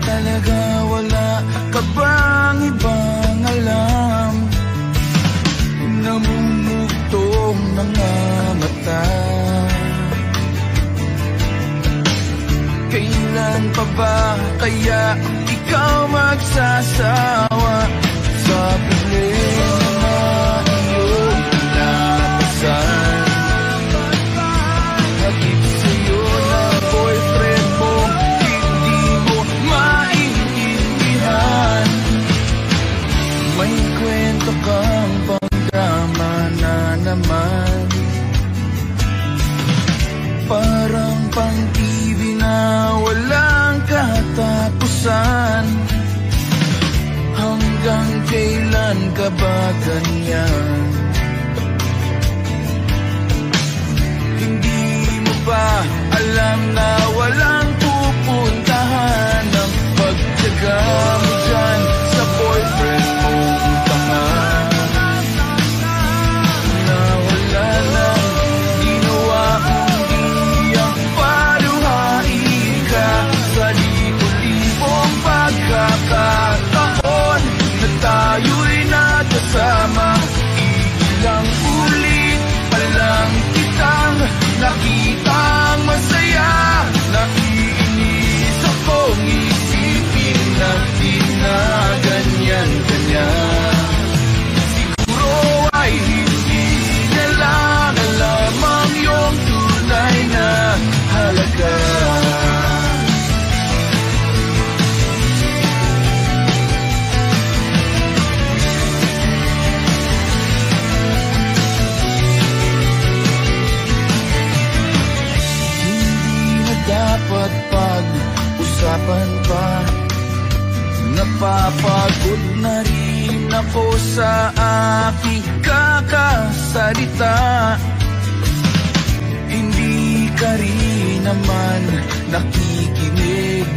talaga? Wala ka bang ibang alam? Namumugtong mga mata. Kailan pa ba kaya ikaw magsasawa sa problema na iyong pinapasan? Hatid sa'yo ng boyfriend mo, hindi mo maintindihan. May kwento kang pangdrama na naman, parang pang-TV na walang katapusan. Hanggang kailan ka ba ganyan? Hindi mo ba alam na walang pupuntahan ang pagtyaga mo dyan sa boyfriend mong tanga? Na wala lang ginawa kundi ang paluhain ka sa libo-libong pagkakataon na tayo'y nagkasama. Ilang ulit pa lang kitang nakitang masaya. Naiinis akong isipin na di na ganyan-ganyan. Siguro ay hindi niya lang alam ang iyong tunay na halaga. Dapat pag-usapan pa. Napapagod na rin ako sa aking kakasalita. Hindi ka rin naman nakikinig.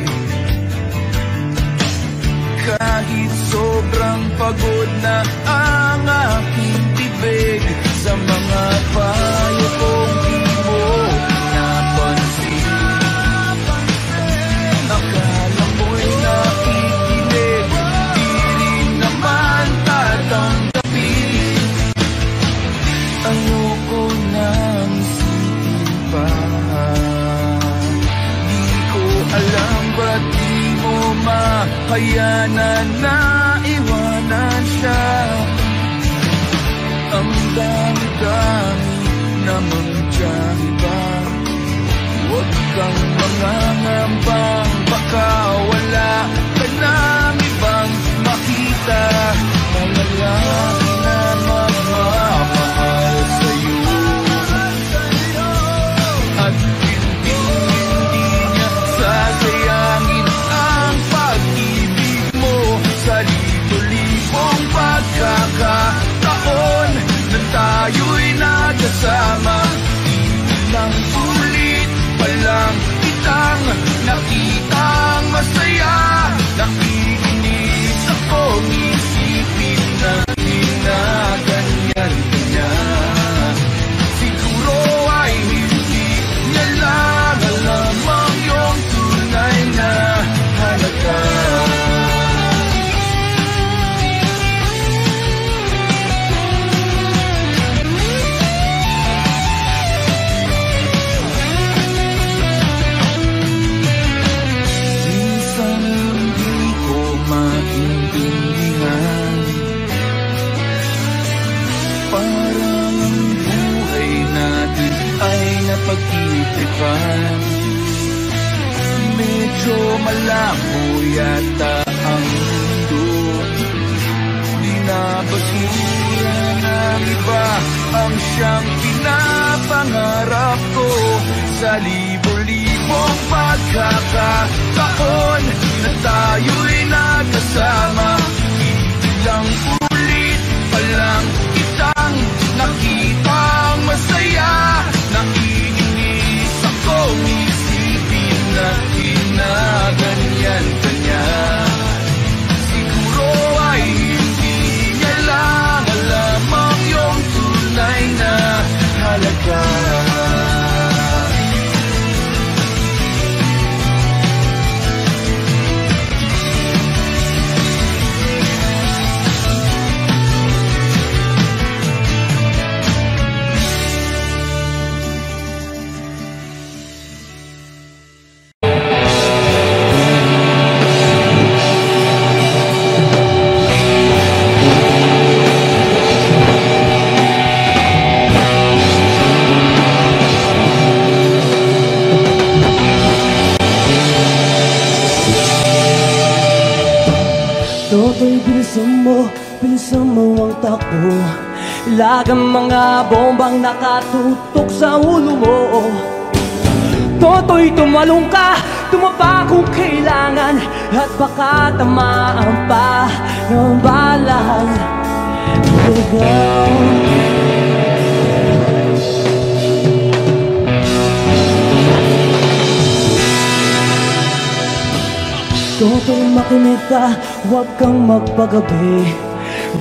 Kahit sobrang pagod na ang aking bibig sa mga payo kong di mo napansin. Akala mo'y nakikinig, di rin naman tatanggapin. Ayoko nang isipin pa. Di ko alam ba't di mo makayanan na iwanan siya. Ang dami-dami namang tiyahin ba? Huwag kang mangangambang, baka wala ka nang ibang makita na lalaki na magmamahal sa'yo. At hindi niya sasayangin ang pag-ibig mo sa libo-libong pagkakataon na tayo'y nagkasama. Ilang ulit palang kitang nakitang masaya. Nakikinis akong isipin na di na ganyan-ganyan. Siguro ay hindi niya lang alam ang iyong tunay na halaga. Pag-iipan, medyo malabo yata ang mundo. Di na basura ng iba ang siyang pinapangarap ko. Sa libo-libong pagkakataon na tayo'y nagkasama. Ilang ulit pa lang kitang nakitang masaya. Naiinis akong isipin na di na ganyan-ganyan. Siguro ay hindi niya lang alam ang iyong tunay na halaga. Lagang mga bombang nakatutok sa ulo mo. Toto'y tumalong ka, tumapa kung kailangan, at baka tamaan pa ng balang lugaw. Toto'y makinig ka, huwag kang magpagabi.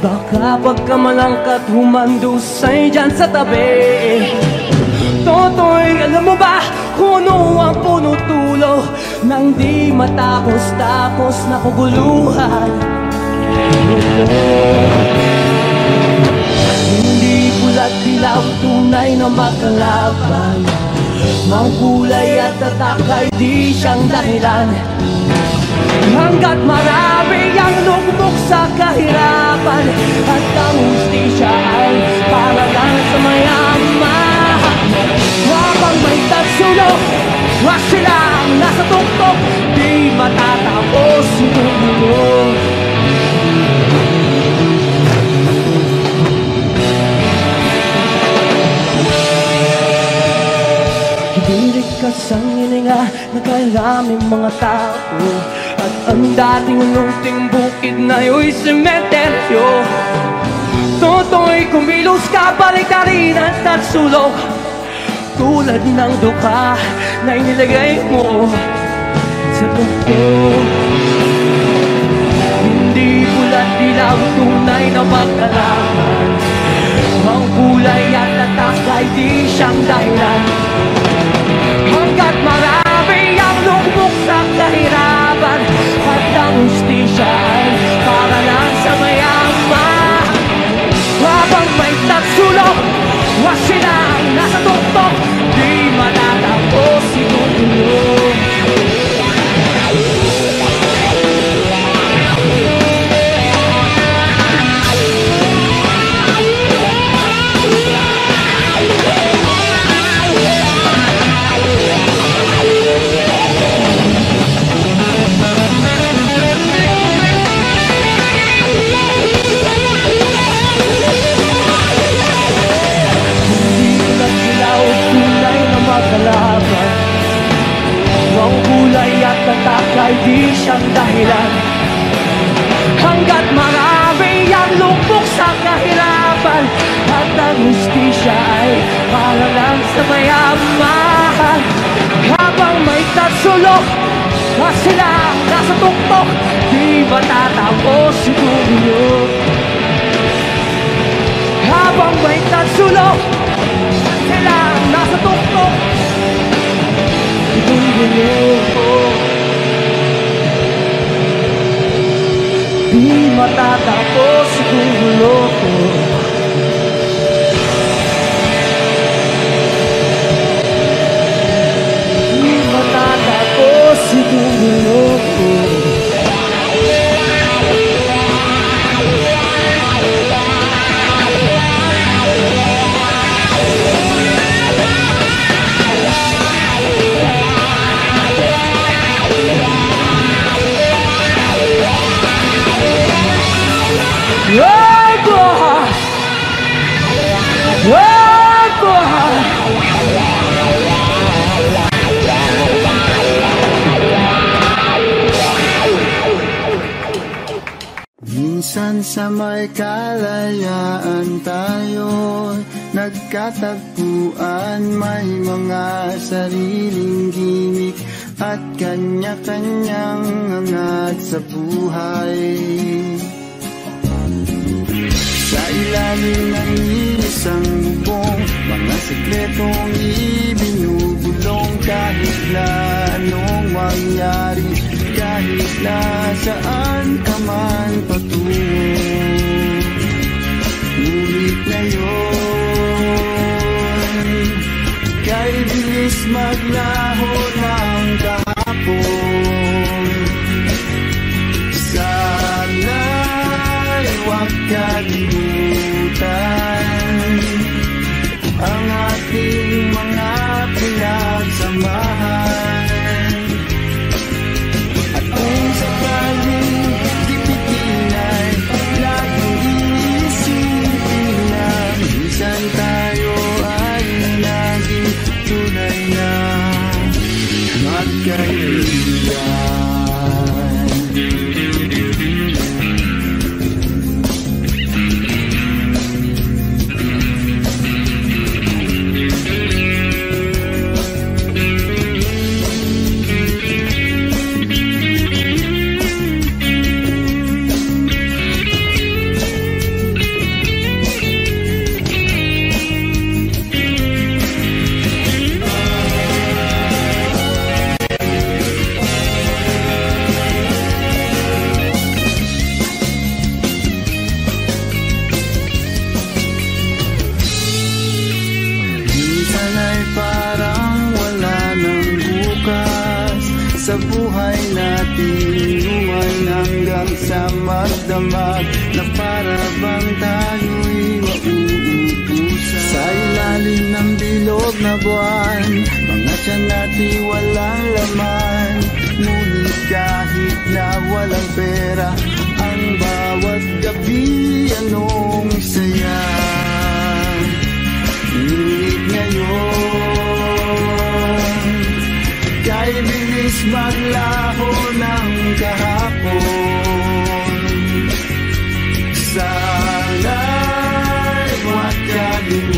Baka pagkamalangkat humandusay dyan sa tabi. Toto'y alam mo ba kung ano ang puno-tulo nang di matapos-tapos na kuguluhan? Hindi pula't dilaw, tunay na magkalaban. Mangkulay at tatak ay di siyang dahilan. Hanggat marami ang lugmok sa kahirapan, at ang hustisya ay para lang sa mayaman. Habang may tagsulok, wag silang nasa tuktok, di matatapos itong mundo. Hibirik ka sa hininga, nakalaming mga tao, at ang dating lunting bukid na yo'y sementeryo. Toto'y kumilos ka, baliktarin at tagsulok, tulad ng duka na inilagay mo sa tuktok. Hindi pula't dilaw, tunay na magkalaman. Ang kulay at tatak ay di siyang dahilan. Hanggat marami ang lugmok sa kahirapan, at ang hustisya ay para lang sa mayaman. Habang may tagsulok, wag silang nasa tuktok, di matatapos itong mundo. Ang kulay at tatak ay di siyang dahilan. Hanggat marami ang lugmok sa kahirapan, at ang hustisya ay para lang sa mayaman. Habang may tagsulok, at silang nasa tuktok, di matatapos itong mundo. Habang may tagsulok, at silang nasa tuktok, itong mundo. Di matatapos itong mundo. Di matatapos itong mundo. Minsan sa may kalayaan tayo nagkatagpuan, may mga sariling gimik at kanya-kanyang angat sa buhay. Sa ilalim ng isang bubong, mga sekretong ibinubulong, kahit na anong mangyari, kahit na saan ka man patungo. Ngunit ngayon, kay bilis maglaho ng kahapon. Sana'y huwag kalimutan ang ating mga pinagsamahan. At kung sakaling sa buhay natin, luman hanggang sa magdamag, na para bang tayo'y mauubusan. Sa ilalim ng bilog na buwan, mga tiyan natin walang laman. Ngunit kahit na walang pera, ang bawat gabi anong saya. Ngunit ngayon, kay bilis maglaho ng kahapon. Sana'y makalimutan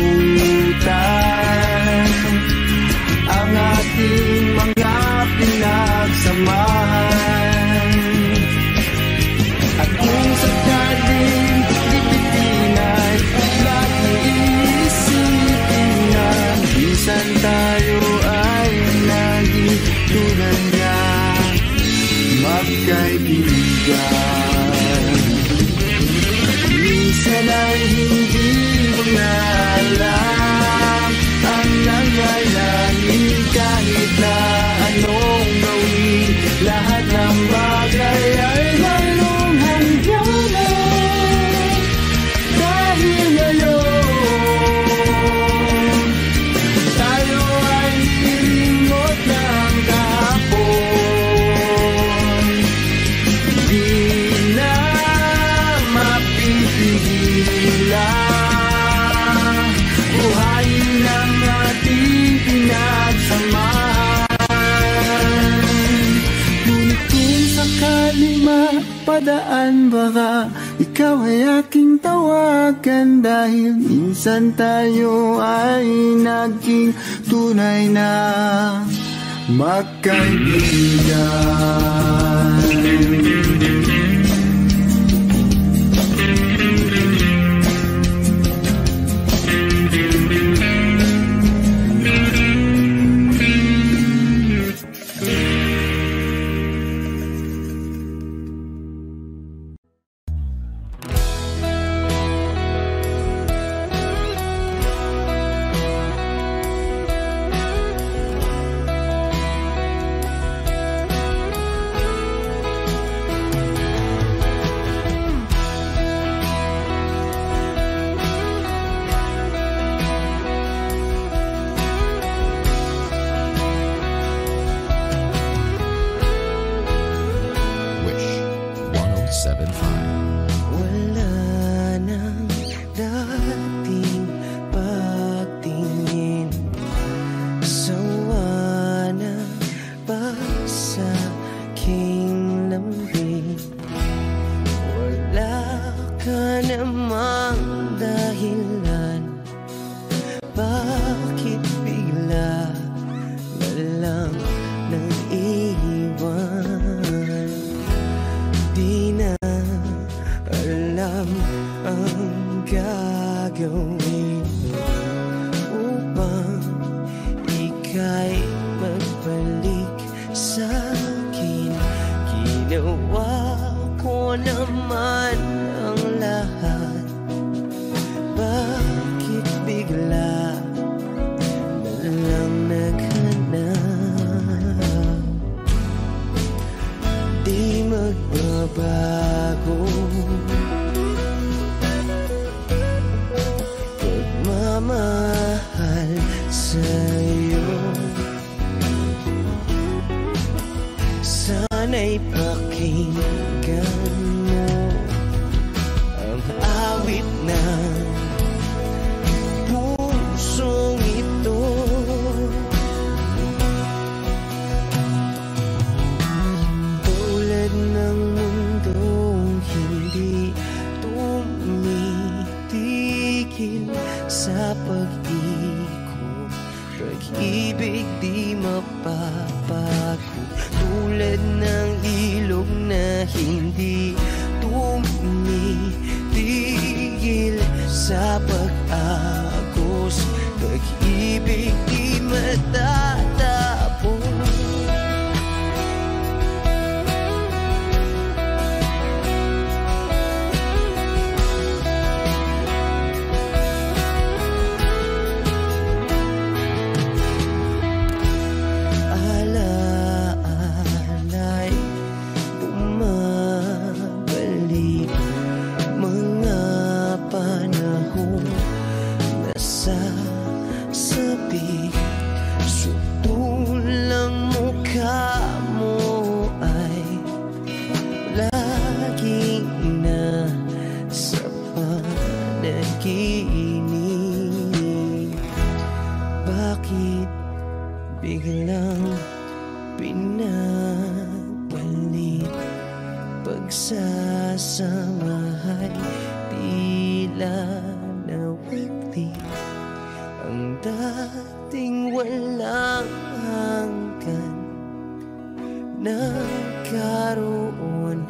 ang ating mga pinagsamahan. At kung sakaling ipitin ay laging iisipin na minsan tayo ay naging tulad na magkaibigan. Minsan ay hindi mo na alam ang nangyayari, kahit na anong gawin, lahat ng bagay ay mayroong hangganan. Dahil ngayon, tayo ay nilimot ng kahapon. Di na mapipigilan buhayin ang ating pinagsamahan. Ngunit kung sakali mapadaan, baka ikaw ay aking tawagan, dahil minsan tayo ay naging tunay na magkaibigan. di sutulang mukha mo ay lagi na sa panaginip. Bakit biglang pinagpalit? Pagsasamahay tila nawagli. Ang dating walang hanggan nagkaroon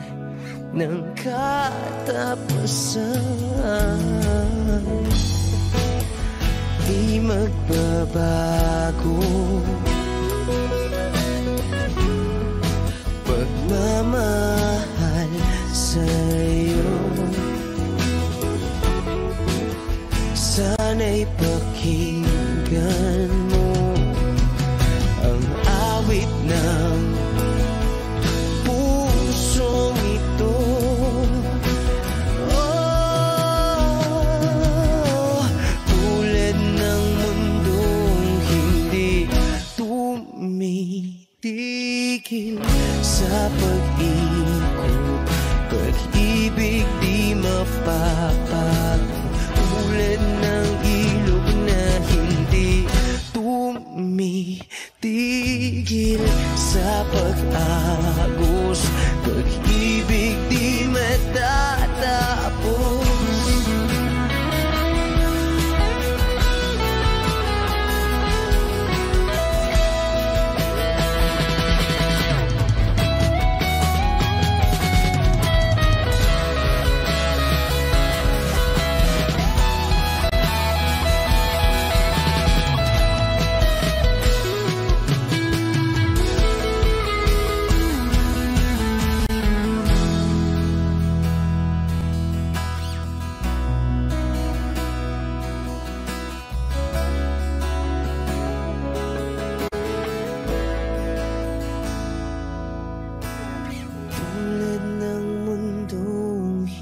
ng katapusan. Di magbabago pagmamahal sa'yo. Sana'y pakinggan mo ang awit ng pusong ito. Oh, tulad ng mundong hindi tumitigil sa pag-ikot, pag-ibig di mapapago. Tulad ng ilog na hindi tumitigil sa pag-agos, pag-ibig di matatapos.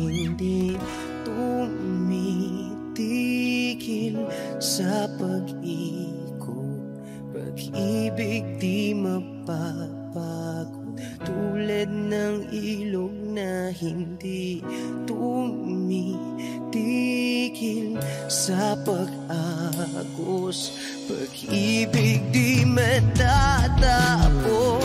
Hindi tumitigil sa pag-ikot, pag-ibig di mapapagod. Tulad ng ilog na hindi tumitigil sa pag-agos, pag-ibig di matatapos.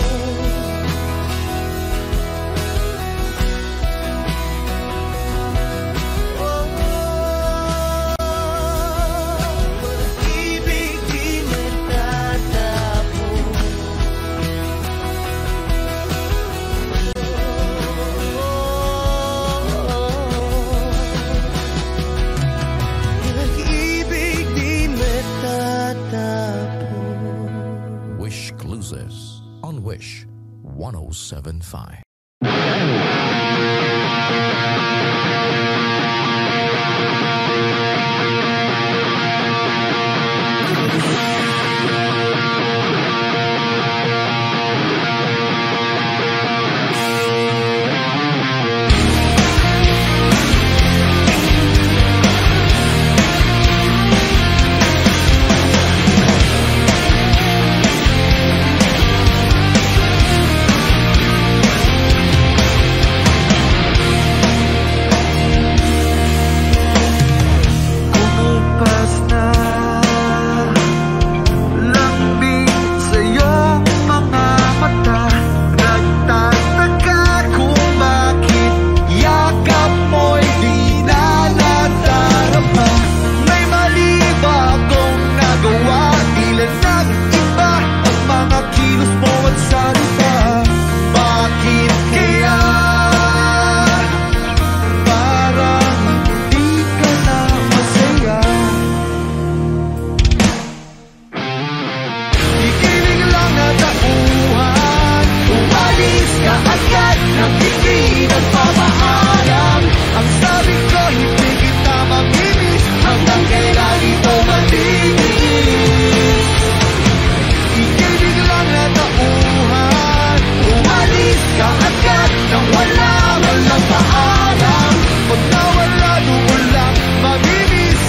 On Wish 107.5.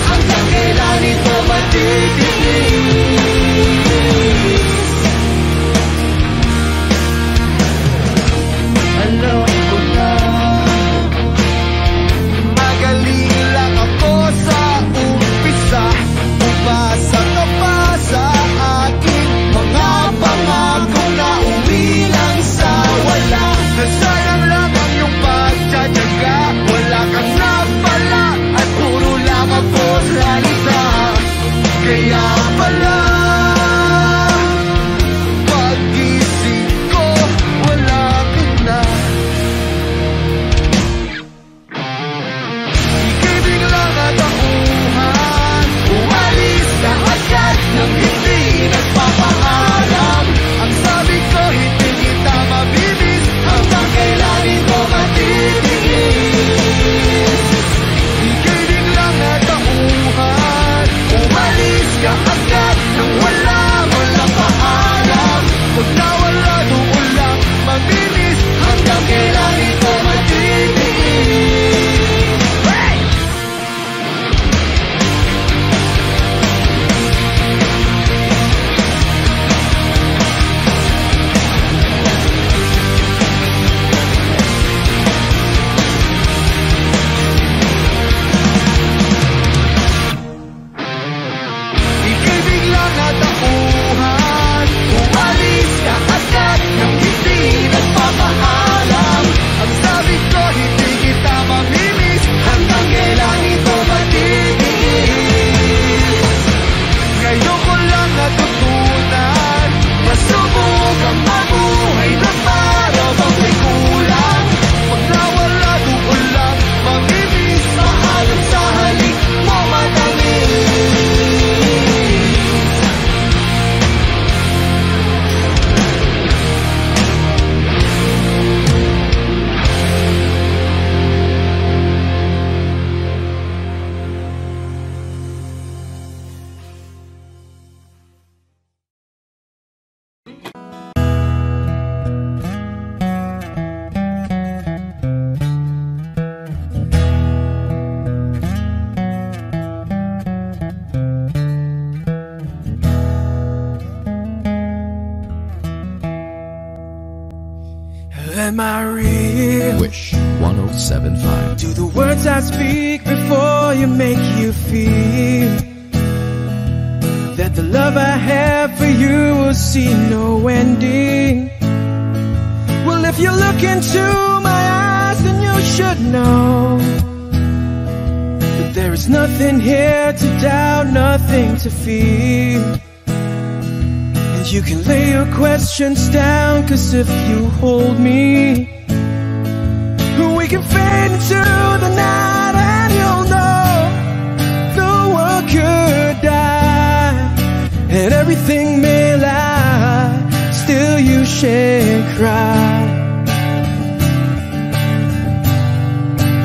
Hanggang kailan ito matigil? Am I real? Wish 107.5. Do the words I speak before you make you feel that the love I have for you will see no ending? Well, if you look into my eyes, then you should know that there is nothing here to doubt, nothing to fear. And you can lay your questions down, 'cause if you hold me, we can fade into the night, and you'll know the world could die and everything may lie, still you shan't cry.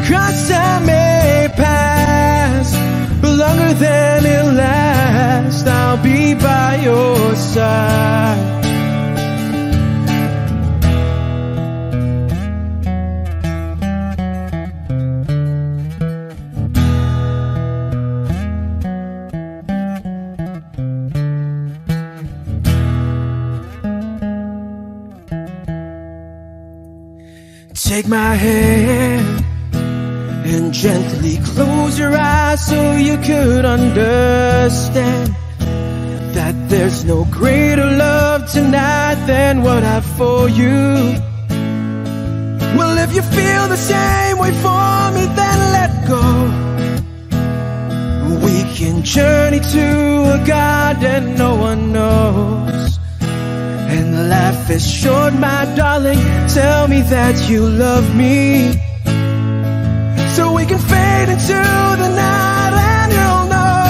'Cause time may pass, but longer than it lasts, I'll be by your side. Take my hand and gently close your eyes so you could understand that there's no greater love tonight than what I've for you. Well, if you feel the same way for me, then let go. We can journey to a garden no one knows. And life is short, my darling, tell me that you love me, so we can fade into the night, and you'll know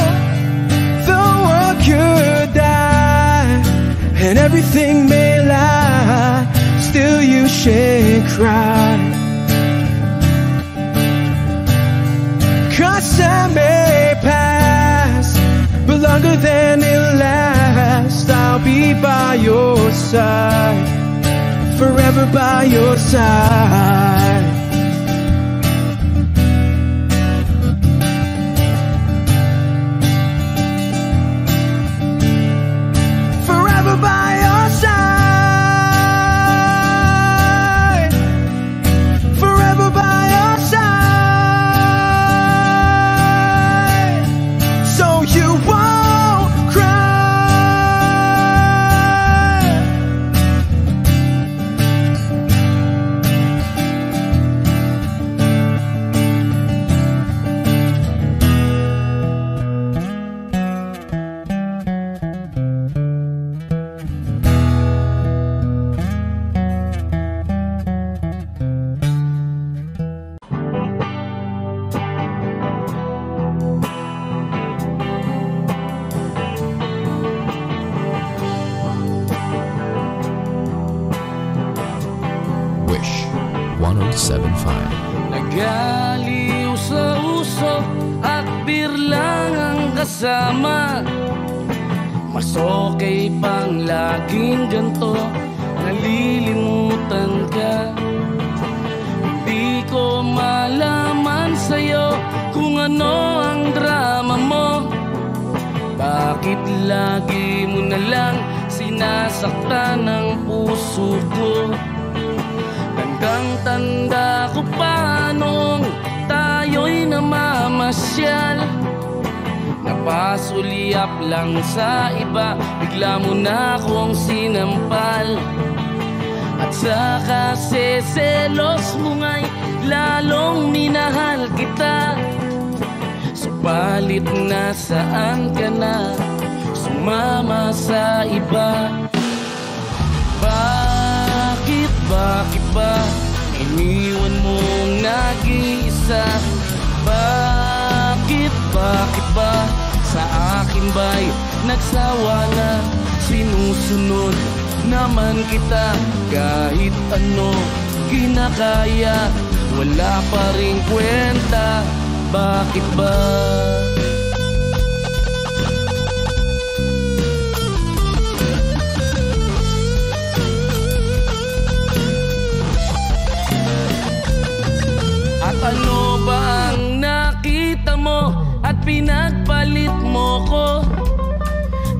the world could die and everything may lie, still you shan't cry. 'Cause time may pass, but longer than it lasts, I'll be by your side, forever by your side. Forever by your side, forever by your side, so you won't cry. Wish 107.5. Nagaliw sa usok at birlang ang kasama, mas okay pang laging ganto, nalilimutan ka. Hindi ko malaman sa'yo kung ano ang drama mo. Bakit lagi mo na lang sinasaktan ang puso ko? Tandang-tanda ko pa nung tayo'y namamasyal, napasulyap lang sa iba, bigla mo na akong sinampal. At saka selos mo nga'y lalong minahal kita, subalit nasaan ka na, sumama sa iba. Bakit ba iniwan mong nag-iisa? Bakit ba sa akin ba'y nagsawa na? Sinusunod naman kita kahit ano kinakaya, wala pa ring kwenta. Bakit ba? Ano ba ang nakita mo at pinagpalit mo ko?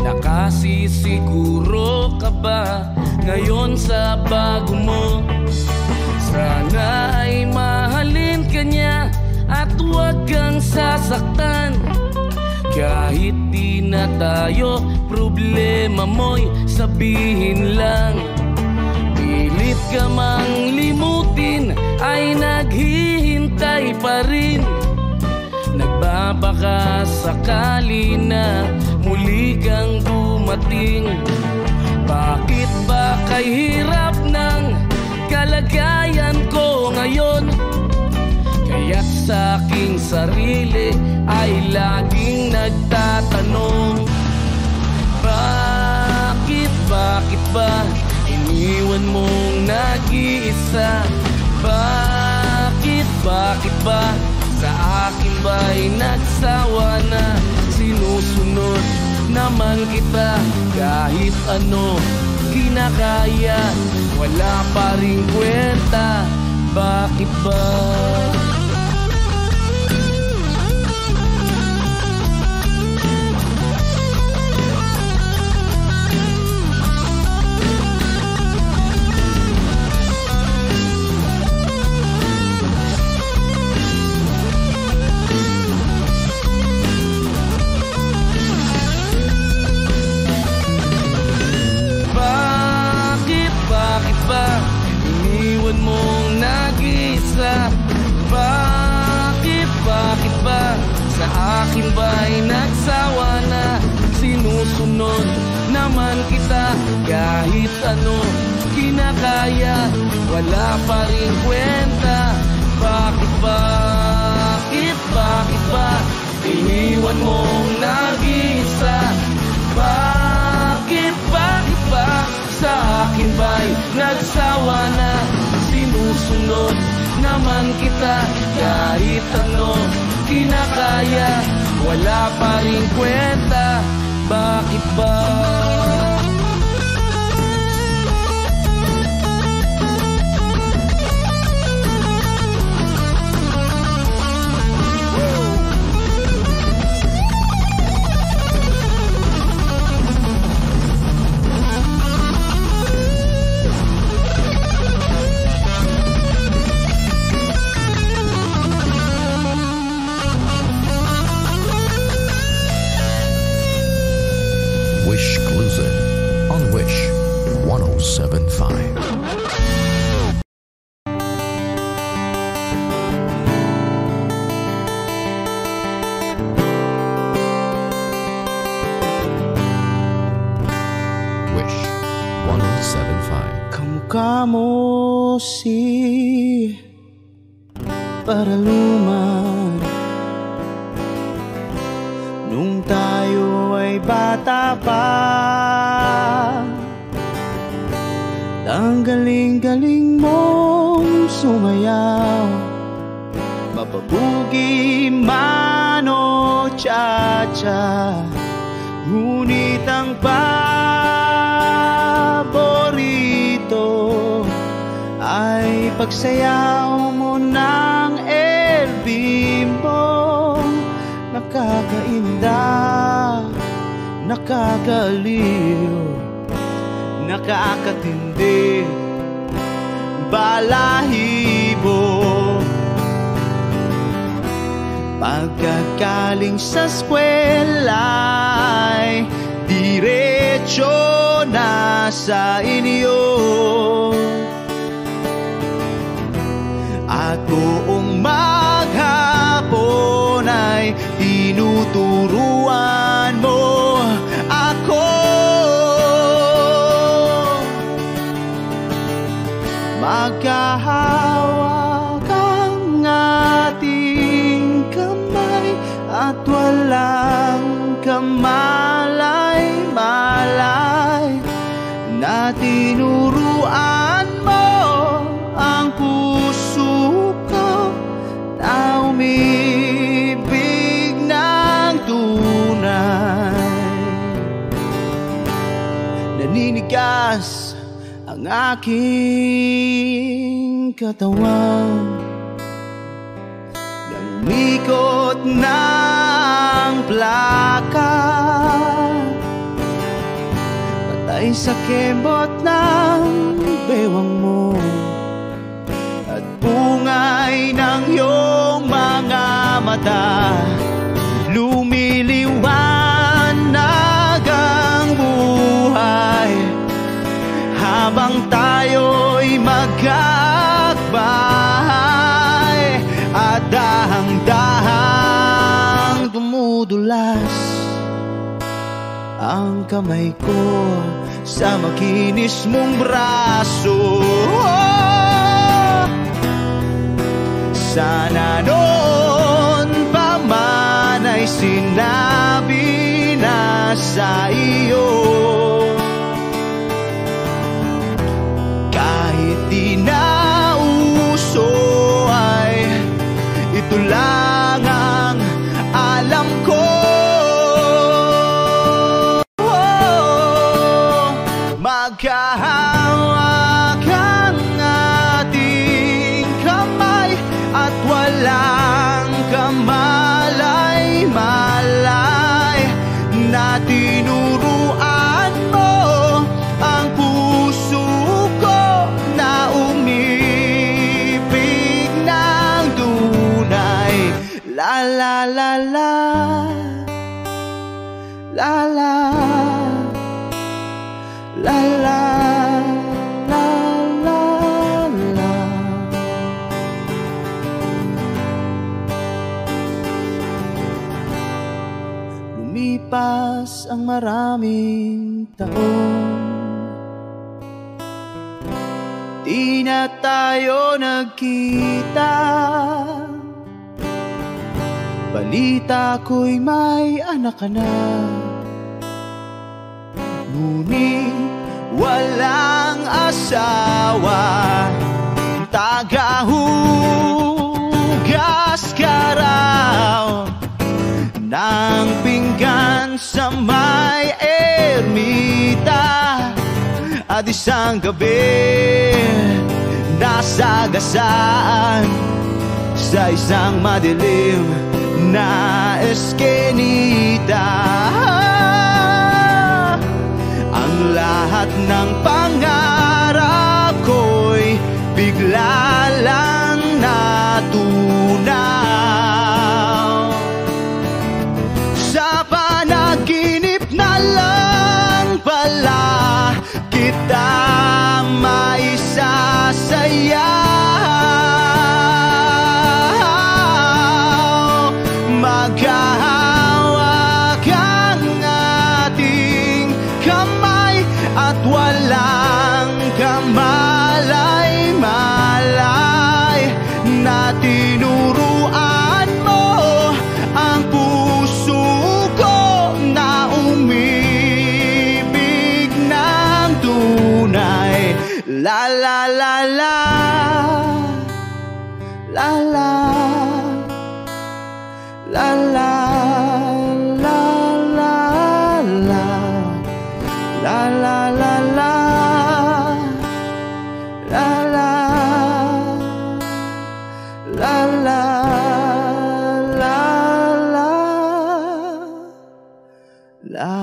Nakasisiguro ka ba ngayon sa bago mo? Sana ay mahalin ka niya at huwag kang sasaktan. Kahit di na tayo, problema mo'y sabihin lang. Pilit ka mang limutin ay naghihintay pa rin. Nagbabaka sakali na muli kang dumating. Bakit ba kay hirap ng kalagayan ko ngayon? Kaya't sa aking sarili ay laging nagtatanong, bakit ba iniwan mong nag-iisa? Bakit ba sa akin ba'y nagsawa na? Sinusunod naman kita kahit ano kinakaya, wala pa ring kwenta. Bakit ba? Iniwan mong nag-iisa? Bakit ba sa akin ba'y nagsawa na? Sinusunod naman kita kahit ano kinakaya, wala pa rin kwenta. Bakit ba iniwan mong nag-iisa? Bakit ba sa akin ba'y nagsawa na? Sinusunod naman kita kahit ano kinakaya, wala pa rin kwenta. Bakit ba? Wish Closer on Wish 1075. Wish 1075. Kamukha mo si Paraluman nung tayo ay bata pa. Ang galing-galing mong sumayaw, mapabugi man o cha-cha. Ngunit ang paborito ay pagsayaw mo ng El Bimbo. Nakakainda, nakakaliw, nakakatindi, balahibo. Pagkagaling sa eskwela'y diretso na sa inyo, at buong maghapon ay tinuturuan mo ako. Magkahawak ang ating kamay at walang kamalay-malay, na tinuruan mo ang puso ko na umibig ng tunay. Naninigas ang aking katawan, nanikot ng plaka, patay sa kembot ng bewang mo kulay ng iyong mga mata, lumiliwanag ang buhay habang tayo'y magkakbahay at dahang-dahang dumudulas ang kamay ko sa makinis mong braso. Sana noon pa man ay sinabi na sa iyo, kahit di na uso ay ito lang ang alam ko. Magkahawak ang ating kamay at walang kamalay-malay na tinuruan mo ang puso ko na umibig ng tunay. La la la la, la la, la la, la la, la. Lumipas ang maraming taon, di na tayo nagkita. Balita ko'y may anak ka na, ngunit walang asawa. Tagahugas ka raw ng pinggan sa may ermita, at isang gabi nasagasaan sa isang madilim na eskenita. Ang lahat ng pangarap ko'y bigla lang natunaw. Sa panaginip na lang pala kita maisasayaw. Maghahawak ang ating kamay at walang kamalay-malay na tinuruan mo ang puso ko na umibig ng tunay. La la la la, la la, la la, la la, la la la la la, la la, la la, la la, la.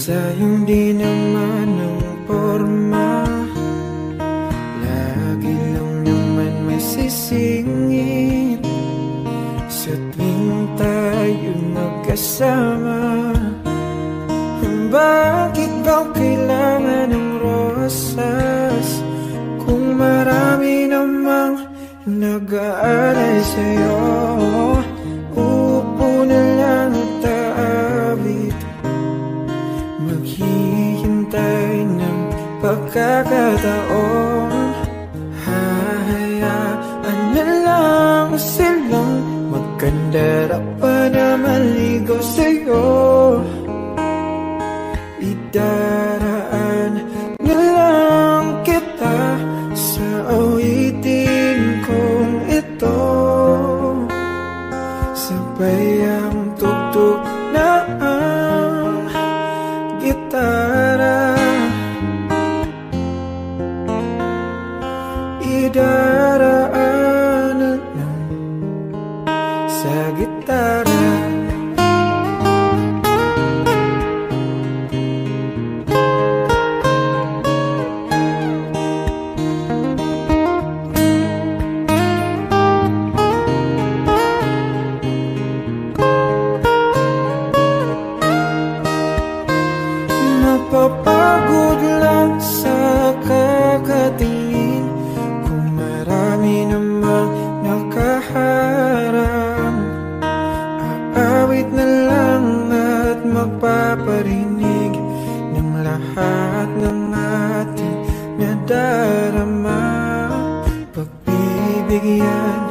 Sayang di naman ang porma, lagi lang naman may sisingit sa tuwing tayo magkasama. Bakit ba kailangan ng rosas kung marami namang nag-aalay sa'yo? Upo na lang at aawit, maghihintay ng pagkakataon. Hahayaan na lang silang magkandara pa na maligo sa'yo. Idara sabay ang tugtog ng gitara. Idaraanan lang sa gitara. Mapapagod lang sa kakatingin kung marami namang nakaharang. Aawit na lang at magpaparinig ng lahat ng ating nadarama. Pagbibigyan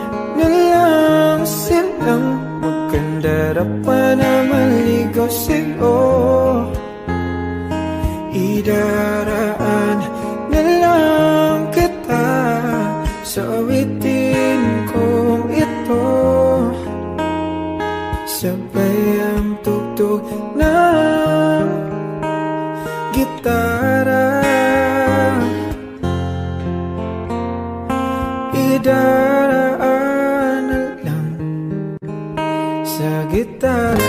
na lang silang magkandara pa na maligaw sa'yo. Idaraan na lang kita sa awitin kong ito, sabay ang tugtog ng gitara. Idaraan na lang sa gitara.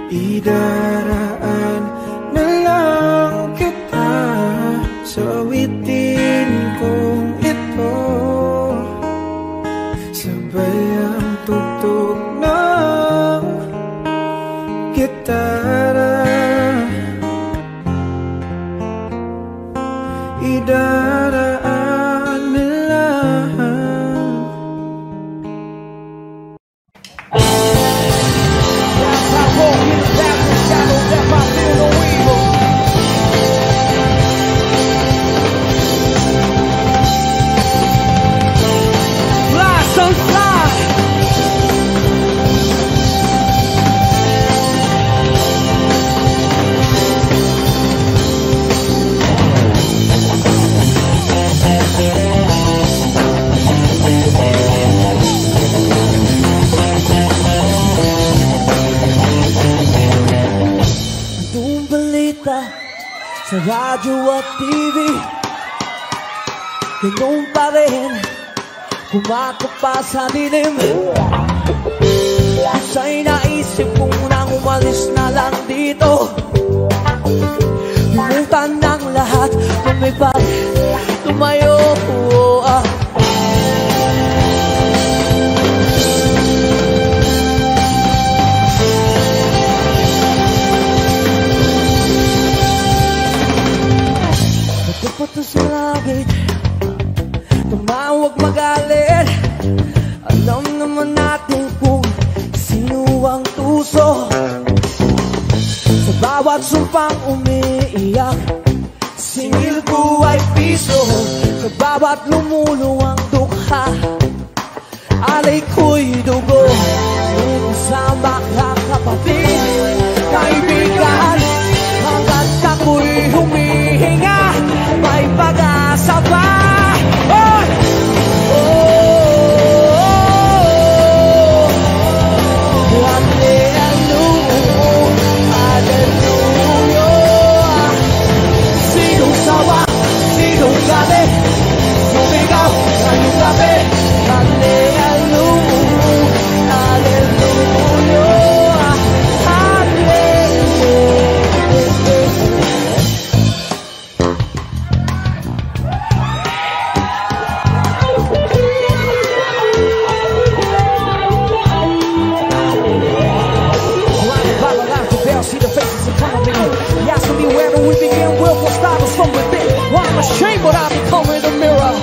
Idaraan na lang kita sa awitin kong ito, sabay ang tugtog ng gitara. Idaraan na lang. Sa radyo at TV, ganun pa rin, kumakap pa sa dilim. Sa'y naisip kong nang umalis na lang dito, limutan ng lahat, lumipad, tumayo. Pato sa langit, tumawag magalit. Alam naman natin kung sino ang tuso. Sa bawat sumpang umiiyak, singil ko ay piso. Sa bawat lumuluwang dukha, alay ko'y dugo. Sama ka kapatid, kaibigan, hanggat ako'y humihinga, may pag-asa pa. Oh! Hallelujah, hallelujah. Sinong sawa, sinong gabi, lumigaw ngayong gabi. Hallelujah, hallelujah, hallelujah. Ashamed, but I become in the mirror.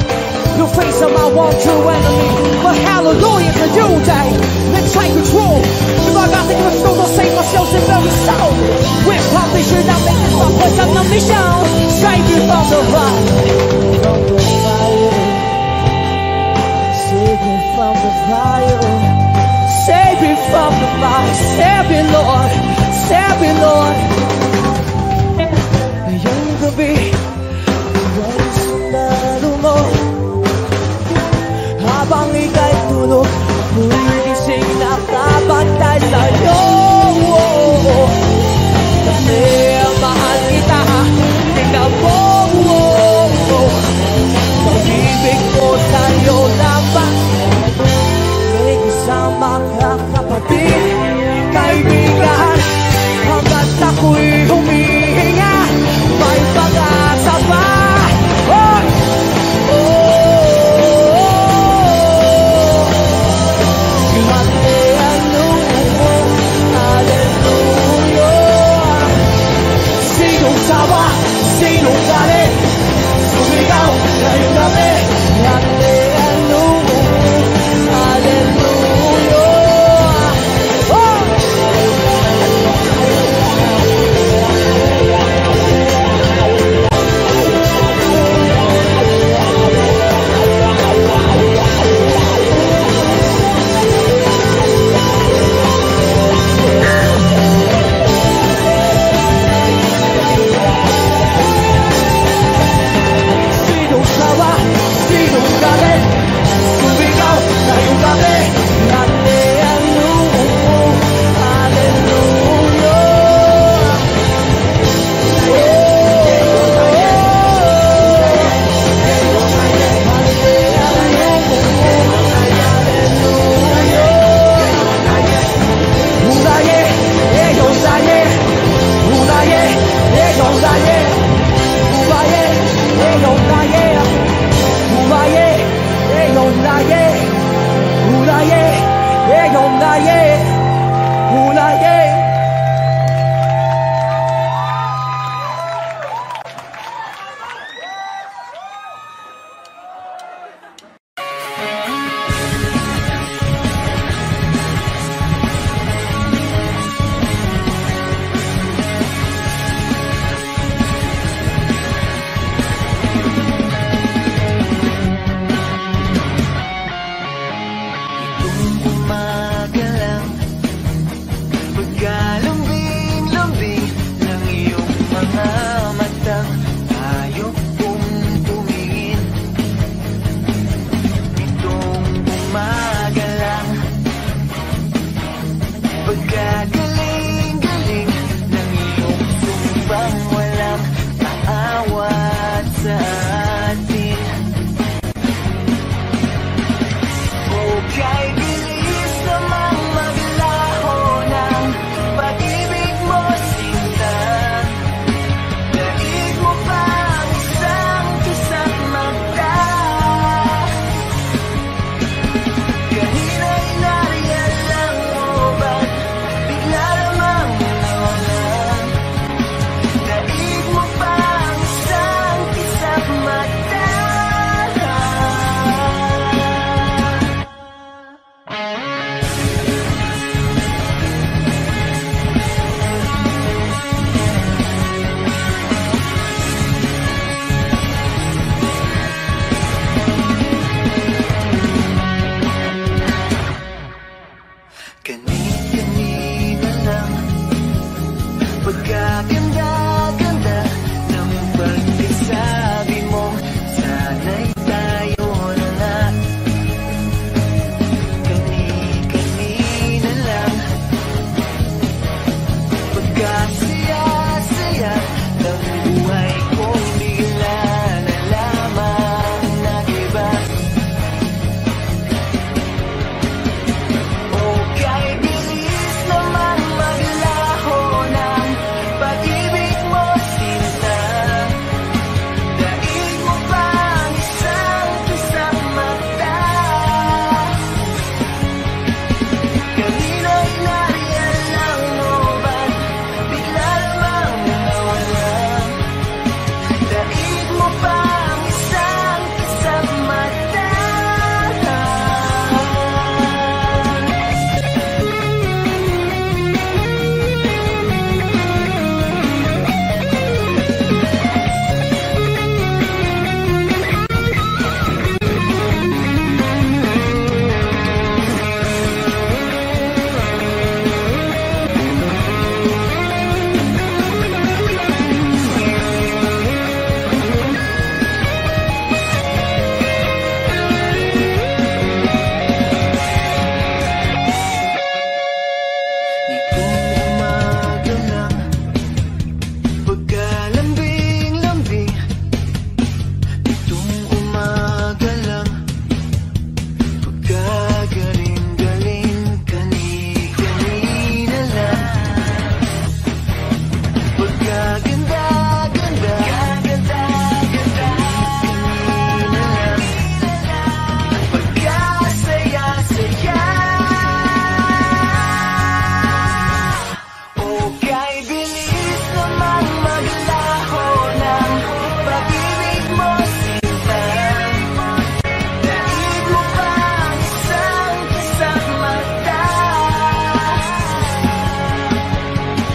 The face of my one true enemy. But hallelujah to you, day. Let's take control. If I got the Pagkagaling-galing ng iyong sumbang walang aawat sa atin. Okay, bilis namang maglaho ng pag-ibig mo, sinta. Daig mo pa ang isang kisap mata. Kanina'y nariyan lang mo, ba't bigla namang nawala? Daig mo pa ang isang kisap mata. Kani-kanina lang pagkaganda-ganda ng pagkasabi mo, sana'y tayo na nga. Kani-kanina lang pagkasaya-saya ng buhay kong bigla na lamang nag-iba. Okay, bilis naman maglaho ng pag-ibig mo, sinta. Daig mo pa ang isang kisap mata. Kanina'y nariyan lang mo, ba't bigla namang nawala? Daig mo pa ang isang kisap mata. Nitong umaga lang, pagkalambing-lambing. Nitong umaga lang, pagkagaling-galing. Kani-kanina lang pagkaganda-ganda. Kani-kanina lang pagkasaya-saya. Okay, bilis namang maglaho ng pag-ibig mo, sinta. Daig mo pa ang isang kisap mata.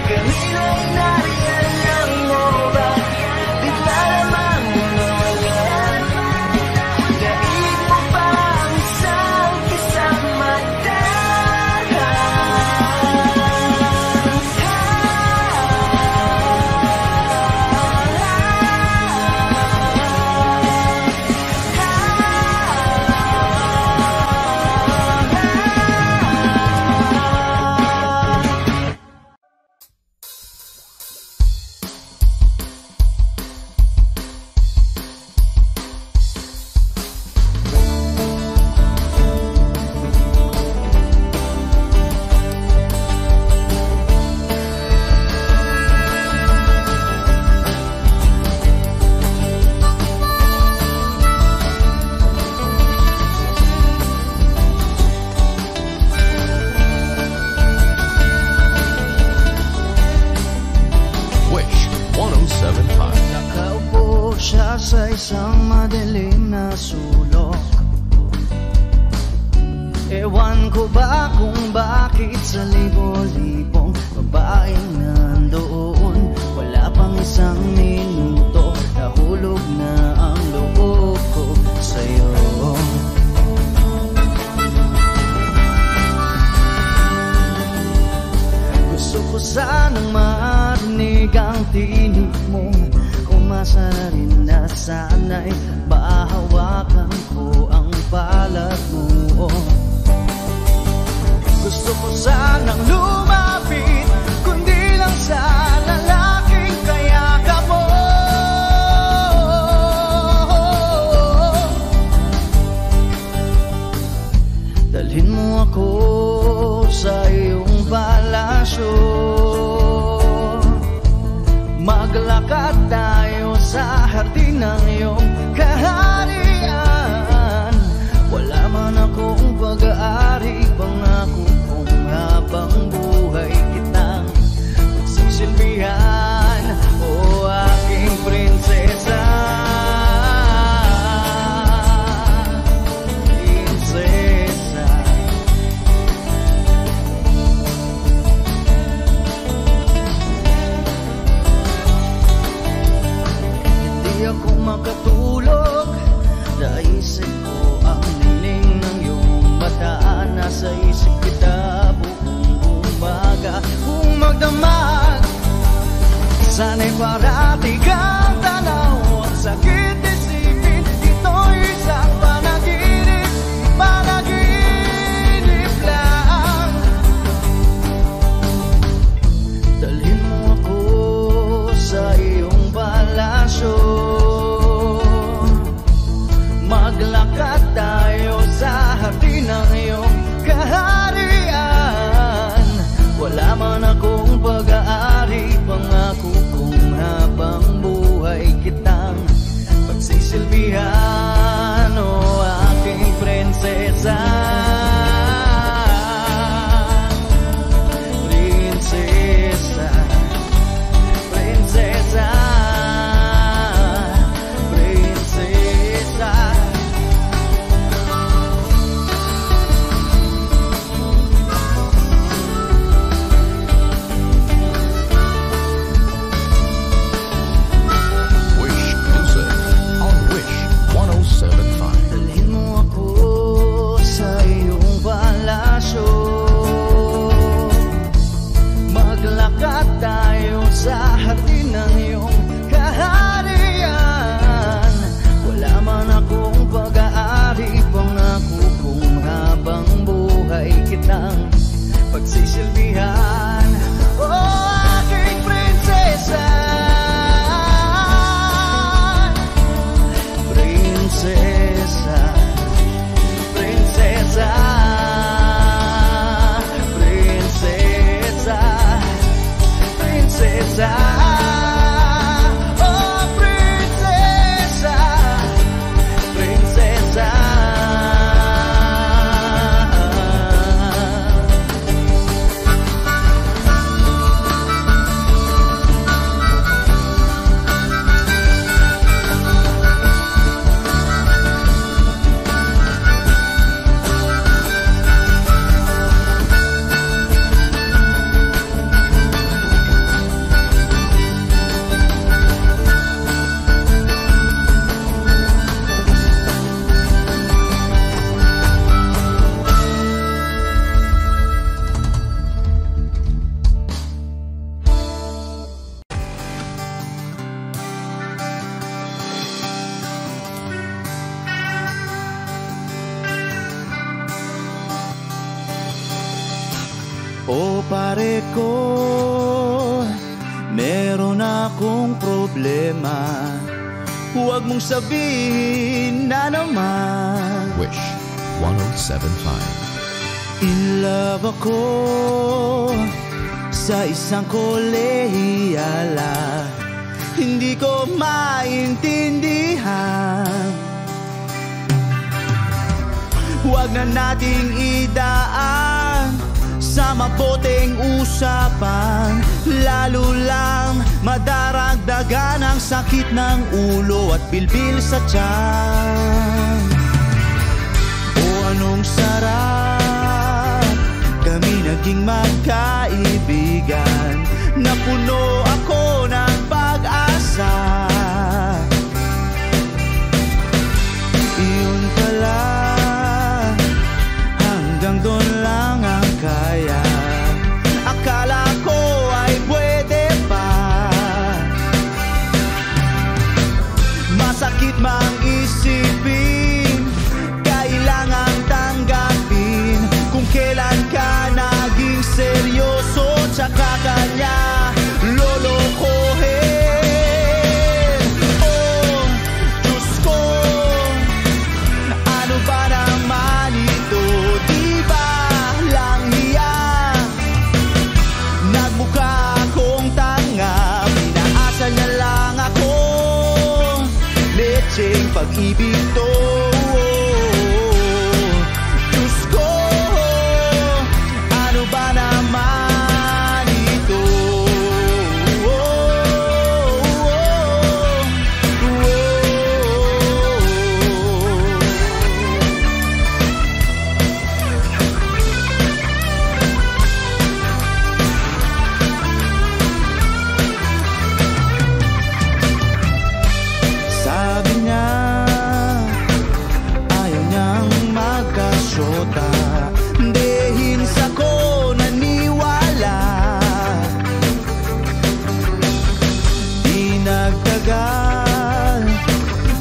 Kanina'y nariyan lang mo, ba't bigla namang nawala? Daig mo pa ang isang kisap mata. Wish 1075. Nakaupo siya sa isang madilim na sulok. Ewan ko ba kung bakit sa libo-libong babaeng nandoon, wala pang isang minuto, nahulog na ang loob ko sa'yo. Gusto ko sanang marinig ang tinig mo, umasa na rin na sana'y mahawakan ko ang palad mo. Gusto ko sanang lumabas palasyo. Maglakad tayo sa hardin ng iyong kaharian. Wala man akong pag-aari, pangako kong habang buhay kitang pagsisilbihan. O aking prinsesa, prinsesa. Hindi ako makatulog, naisip ko ang nining ng iyong mata. Nasa isip kita buong umaga, kung magdamag sana'y parati kang tanaw. Ang sakit isipin, ito'y isang panaginip, panaginip lang. Dalhin mo ako sa iyong palasyo, maglakad tayo sa hardin ng iyong kaharian. Wala man akong pag-aari, pangako kong habang buhay kitang pagsisilbihan. O aking prinsesa, prinsesa, prinsesa, prinsesa. Wish Music on Wish 107.5. Dalhin mo ako sa iyong palasyo, maglakad tayo sa hardin ng iyong kaharian. Wala man akong pag-aari, pangako kong habang buhay kitang pagsisilbihan. O aking prinsesa, prinsesa, prinsesa, prinsesa, prinsesa. Oh, prinsesa, prinsesa. O pare ko, meron akong problema. Huwag mong sabihin na naman. Wish 107.5. In love ako sa isang kolehiyala. Hindi ko maintindihan. Huwag na nating idaan sa maboteng usapan, lalo lang madaragdagan ang sakit ng ulo at bilbil sa tiyan. O anong sarap kami naging magkaibigan, napuno ako ng pag-asa. Iyon pala, hanggang doon lang ang kaya. Akala ko ay pwede pa. Masakit mang isipin, kailangan tanggapin kung kailan ka naging seryoso tsaka kanya pag-ibig to. Diyos ko, ano ba naman ito? Sabi niya, ayaw niyang magkasyota. Dahil sa ko naniwala. Di nagtagal,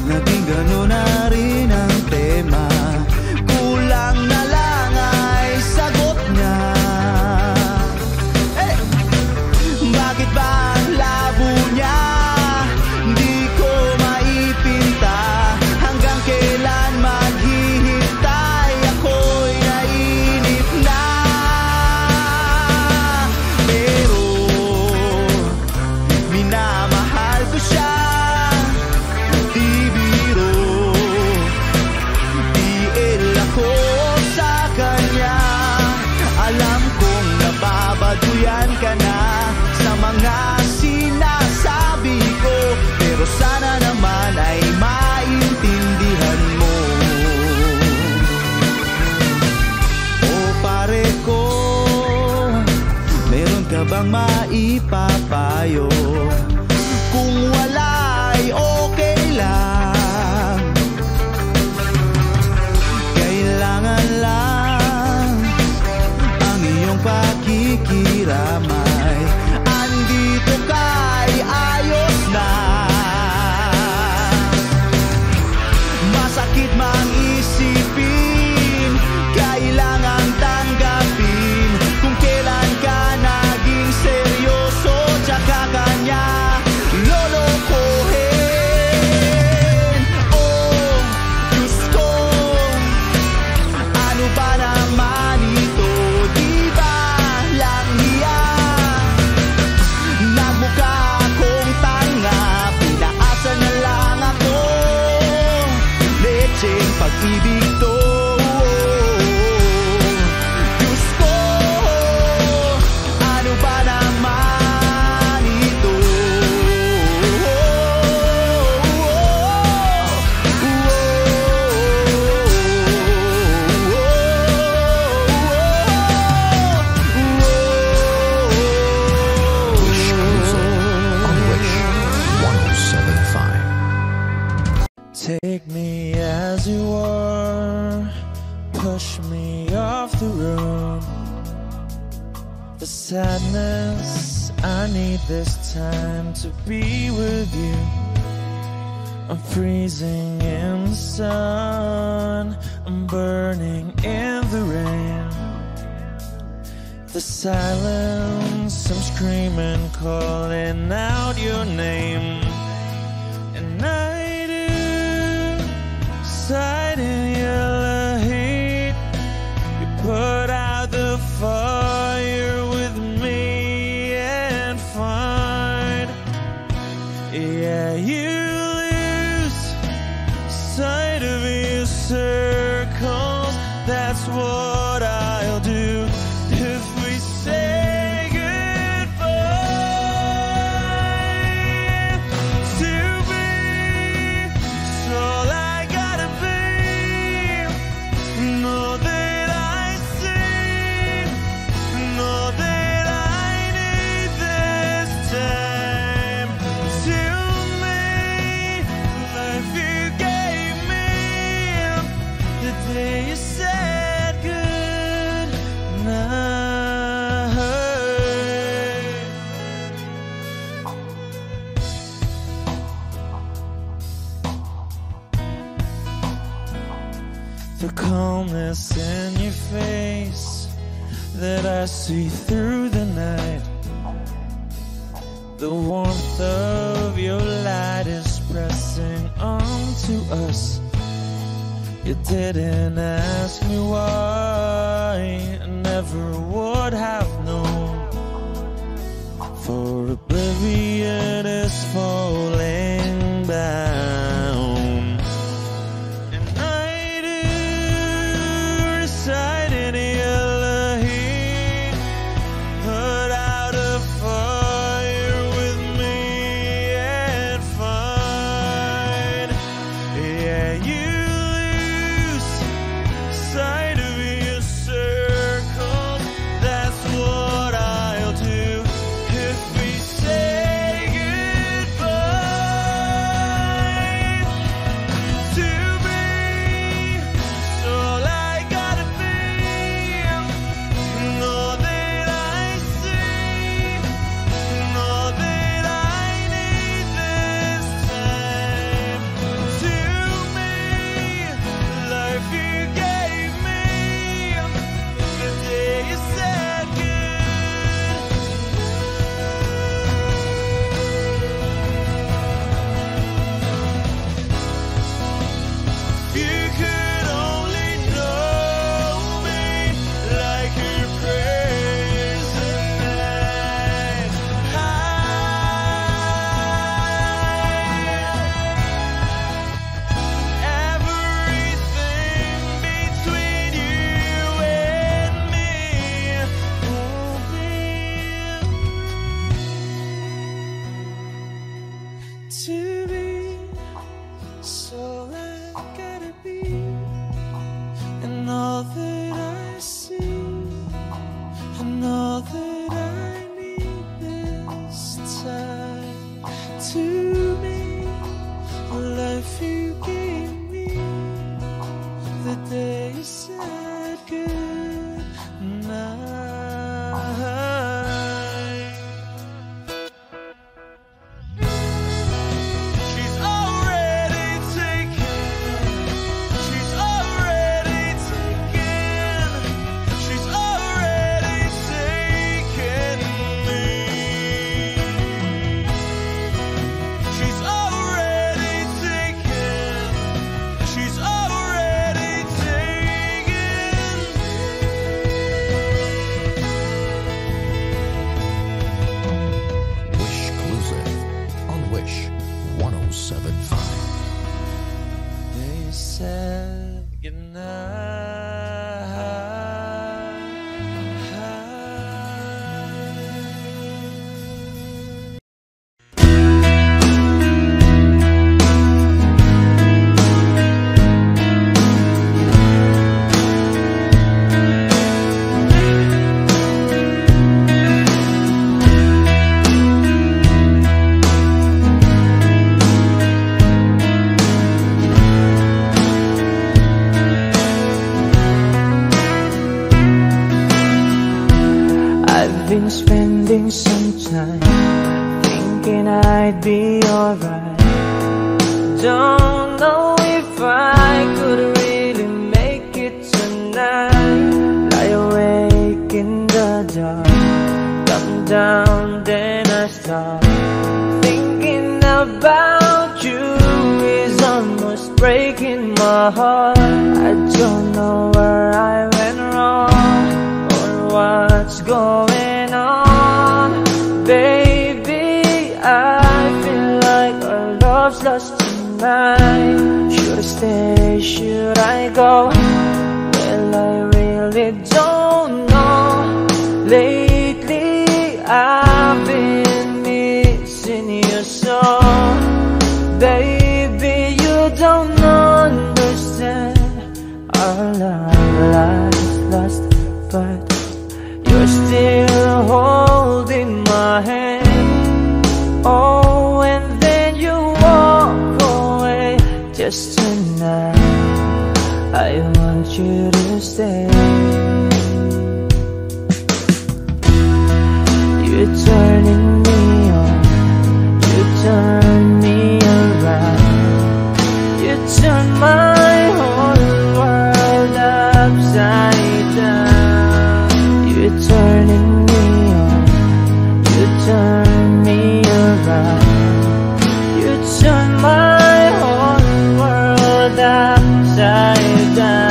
naging gano'n na rin ang tema. Kulang na lang ay sagot niya. Bakit ba ang labo niya? Di ko maipinta. Hanggang kailan maghihintay? Ako'y nainip na. Pero minamahal ko siya. Di biro, tiil ako sa kanya. Alam kong nababaduyan ka na sa mga sinasabi ko, pero sana naman ay maintindihan mo. O pare ko, meron ka bang maipapayo? Kung wala ay okay lang. Kailangan lang ang iyong pakikiramay. Andito ka'y ayos na. Masakit mang isipin, kailangan tanggapin. Kung kailan ka naging seryoso, tsaka kanya lolokohin. Oh, Diyos ko, ano ba naman ito? Di ba lang hiya? Nagmukha akong tanga, pinaasa na lang ako. Lecheng pag-ibig to. Diyos ko, ano ba naman ito? Wish Music on Wish 1075. Take me as you are, push me off the road. The sadness, I need this time to be with you. I'm freezing in the sun, I'm burning in the rain. The silence, I'm screaming, calling out your name. And I do, sight in yellow heat. You put out the fire with me and find. Yeah, you lose sight of your circles. That's what I'll do if we say goodbye. To be, it's all I gotta be. Know that I see, know that I need this time. To me, life you gave me the day you said good night. The calmness in your face that I see through the night. The warmth of your light is pressing onto us. You didn't ask me why, I never would have known. For oblivion is falling down. spending some time thinking I'd be alright. Don't know if I could really make it tonight. Lie awake in the dark, come down, then I start thinking about you. Is almost breaking my heart. I don't know where I went wrong or what's going on. Baby, I feel like our love's lost tonight. Should I stay, should I go? Well, I really don't know. Lately I've been missing you so. Baby, you don't understand. Our love is lost, but you're still holding my hand. Oh, and then you walk away. Just tonight I want you to stay. You're turning me on, you turn me around, you turn my whole world upside down. You're turning me on, you turn me around, you turn my whole world upside down.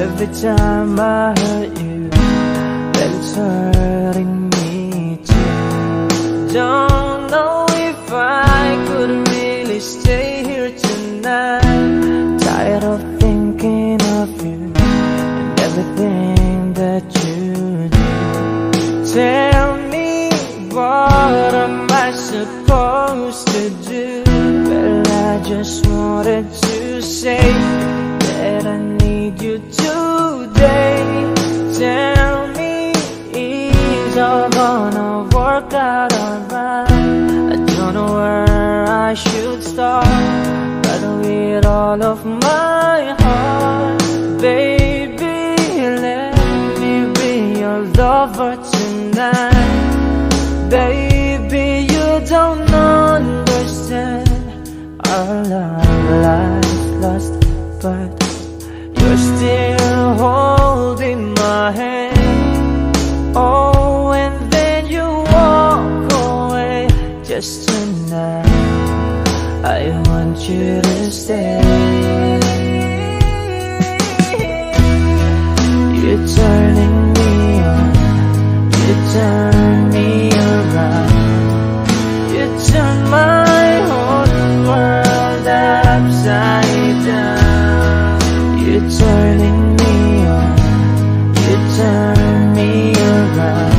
Every time I hurt you, then it's hurting me too. Don't know if I could really stay here tonight. Tired of thinking of you and everything that you do. Tell me, what am I supposed to do? Well, I just wanted to say that I need you today. Tell me, is all gonna work out alright? I don't know where I should start, but with all of my heart, baby, let me be your lover tonight. Baby, you don't understand. Our love is lost, but you're still holding my hand. Oh, and then you walk away. Just tonight I want you to stay. You're turning me on, you turn me around, you turn my whole world upside down. You're turning me on, you turn me around,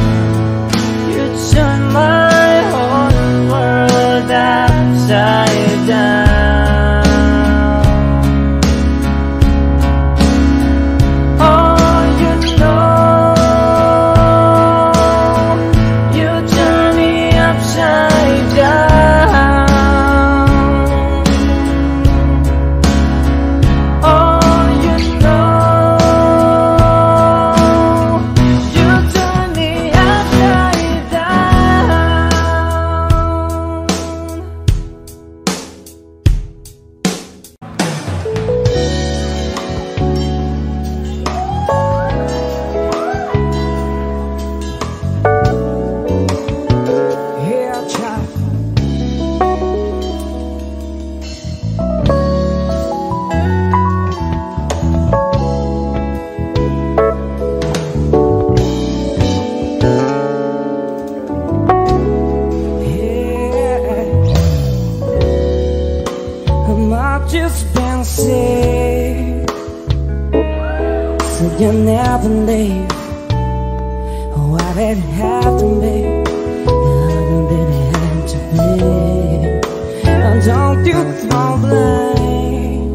you turn my whole world upside down. You never leave. Why did it have to be? How did it have to be? Don't you throw blame.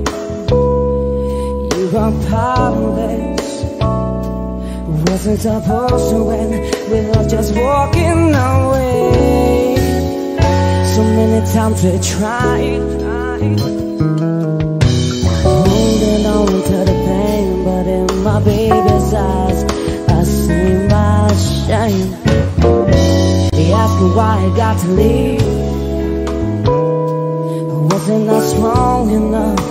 You are powerless. Wasn't supposed to win. We were just walking away. many times we tried, holding on to the pain, but in my baby's eyes I see my shame. He asked me why I got to leave. Wasn't I strong enough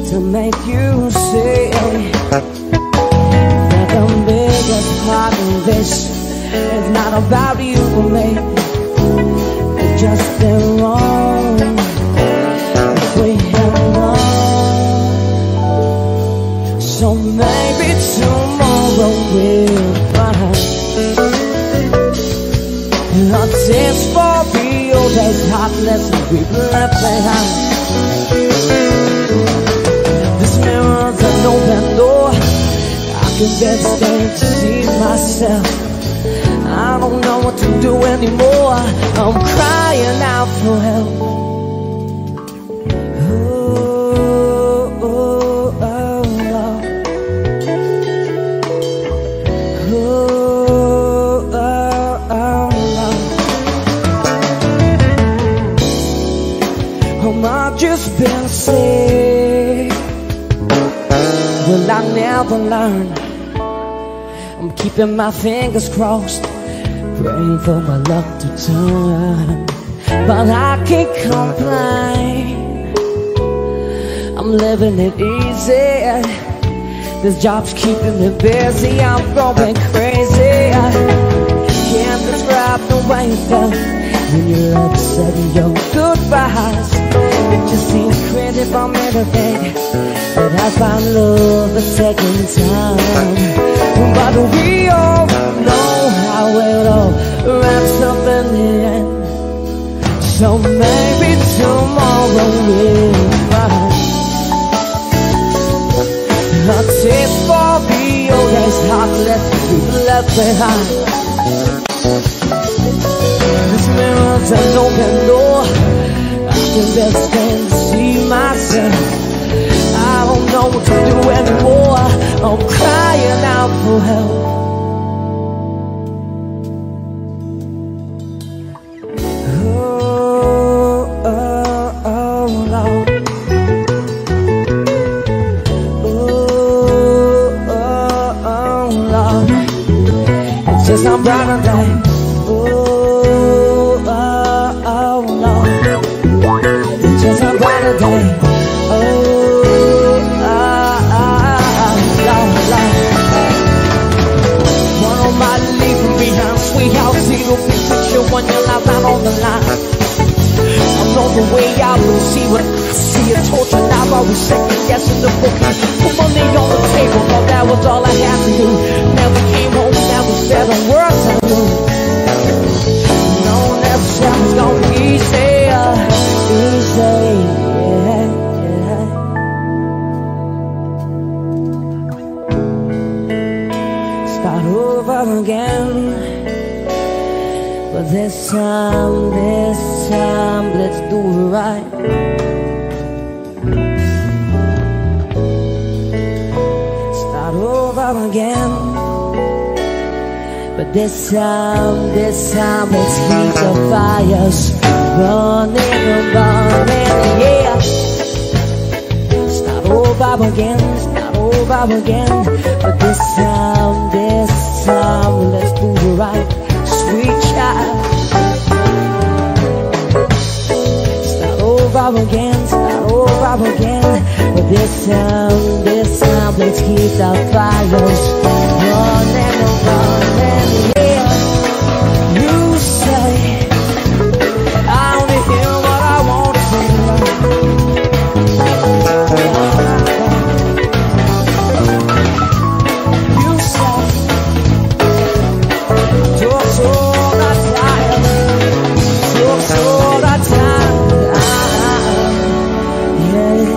to make you see that the biggest part of this is not about you and me? It's just been wrong if we had known. So maybe tomorrow we'll find a taste for the old days, heartless we've left behind. This mirror's an open door. I can get stained to see myself. I don't know what to do anymore. I'm crying out for help. Oh, oh, oh, Lord. Oh, oh, oh, Lord. I've just been sick. Will I never learn? I'm keeping my fingers crossed, praying for my luck to turn. But I can't complain, I'm living it easy. This job's keeping me busy, I'm going crazy. Can't describe the way it felt when you said your goodbyes. It just seems crazy for me to think that I found love the second time. But we all know how it all wraps up in the end. So maybe tomorrow we'll find a taste for the old days, heartless we've left behind. This mirror's an open door. I can just stand to see myself. I don't know what to do anymore. I'm crying out for help. Oh, oh, oh, Lord. Oh, oh, oh, Lord. It's just a brighter day. Oh, oh, oh, Lord. It's just a brighter day. Oh, when your life out on the line. I'm on the way out, but see what I see. A torture now, I was second guessing the booking. Put money on the table, but that was all I had to do. Never came home, never said a word to you. No, never said it's gonna be easy, yeah. Start over again. But this time, let's do it right. Start over again. But this time, let's keep the fires burning and burning, yeah. Start over again, But this time, let's do it right. Sweet child, start over again. But this time, let's keep the fires burning and burning, yeah. You say I only hear what I want to hear. You say so that time, yeah.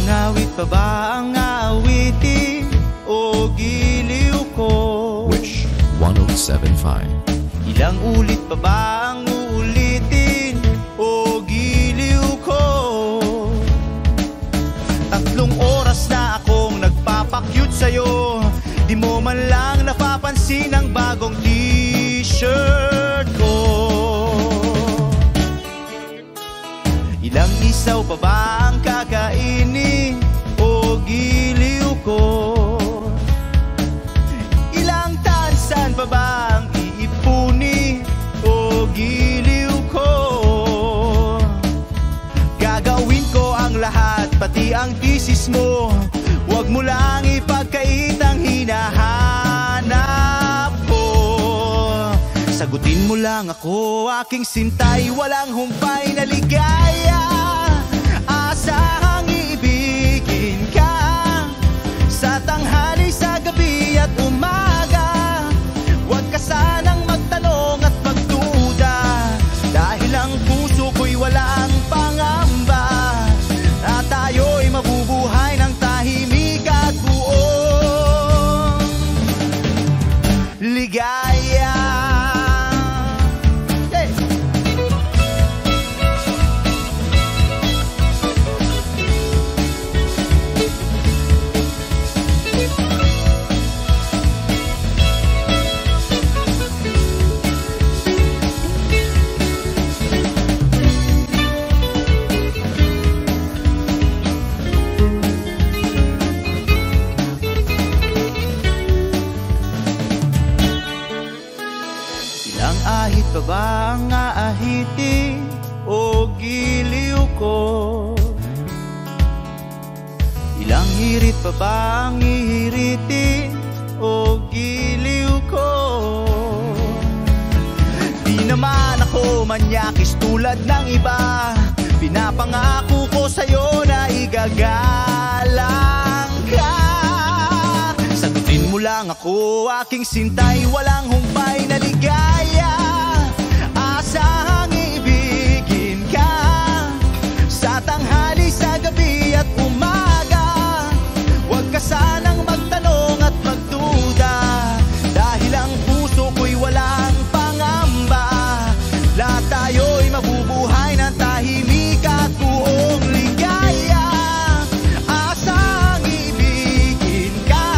awit pa ba ang aawitin o giliw ko? Wish 1075. Ilang ulit pa ba ang uulitin o giliw ko? 3 oras na akong nagpapakyut sa'yo, di mo man lang napapansin ang bagong t-shirt ko. Ilang isaw pa ba ang kakainin o giliw ko? Ilang tansan pa ba ang iipuni o giliw ko? Gagawin ko ang lahat, pati ang thesis mo. Huwag mo lang ipagkait ang hinahanap ko. Sagutin mo lang ako, aking sintay, walang humpay na ligaya. Asahang iibigin ka sa tanghali, sa gabi at umaga. Huwag ka sanang magtanong at magduda, dahil ang puso ko'y walang pangamba. At tayo'y mabubuhay ng tahimik at buong ligaya. Ahit pa ba ang aahitin o giliw ko? Ilang hirit pa ba ang ihiritin o giliw ko? Di naman ako manyakis tulad ng iba, pinapangako ko sa'yo na igagalang ka. Sagutin mo lang ako, aking sintay, walang humpay na ligaya. Asahang iibigin ka sa tanghali, sa gabi at umaga. Huwag ka sanang magtanong at magduda, dahil ang puso ko'y walang pangamba. Lahat tayo'y mabubuhay ng tahimik at buong ligaya. Asahang iibigin ka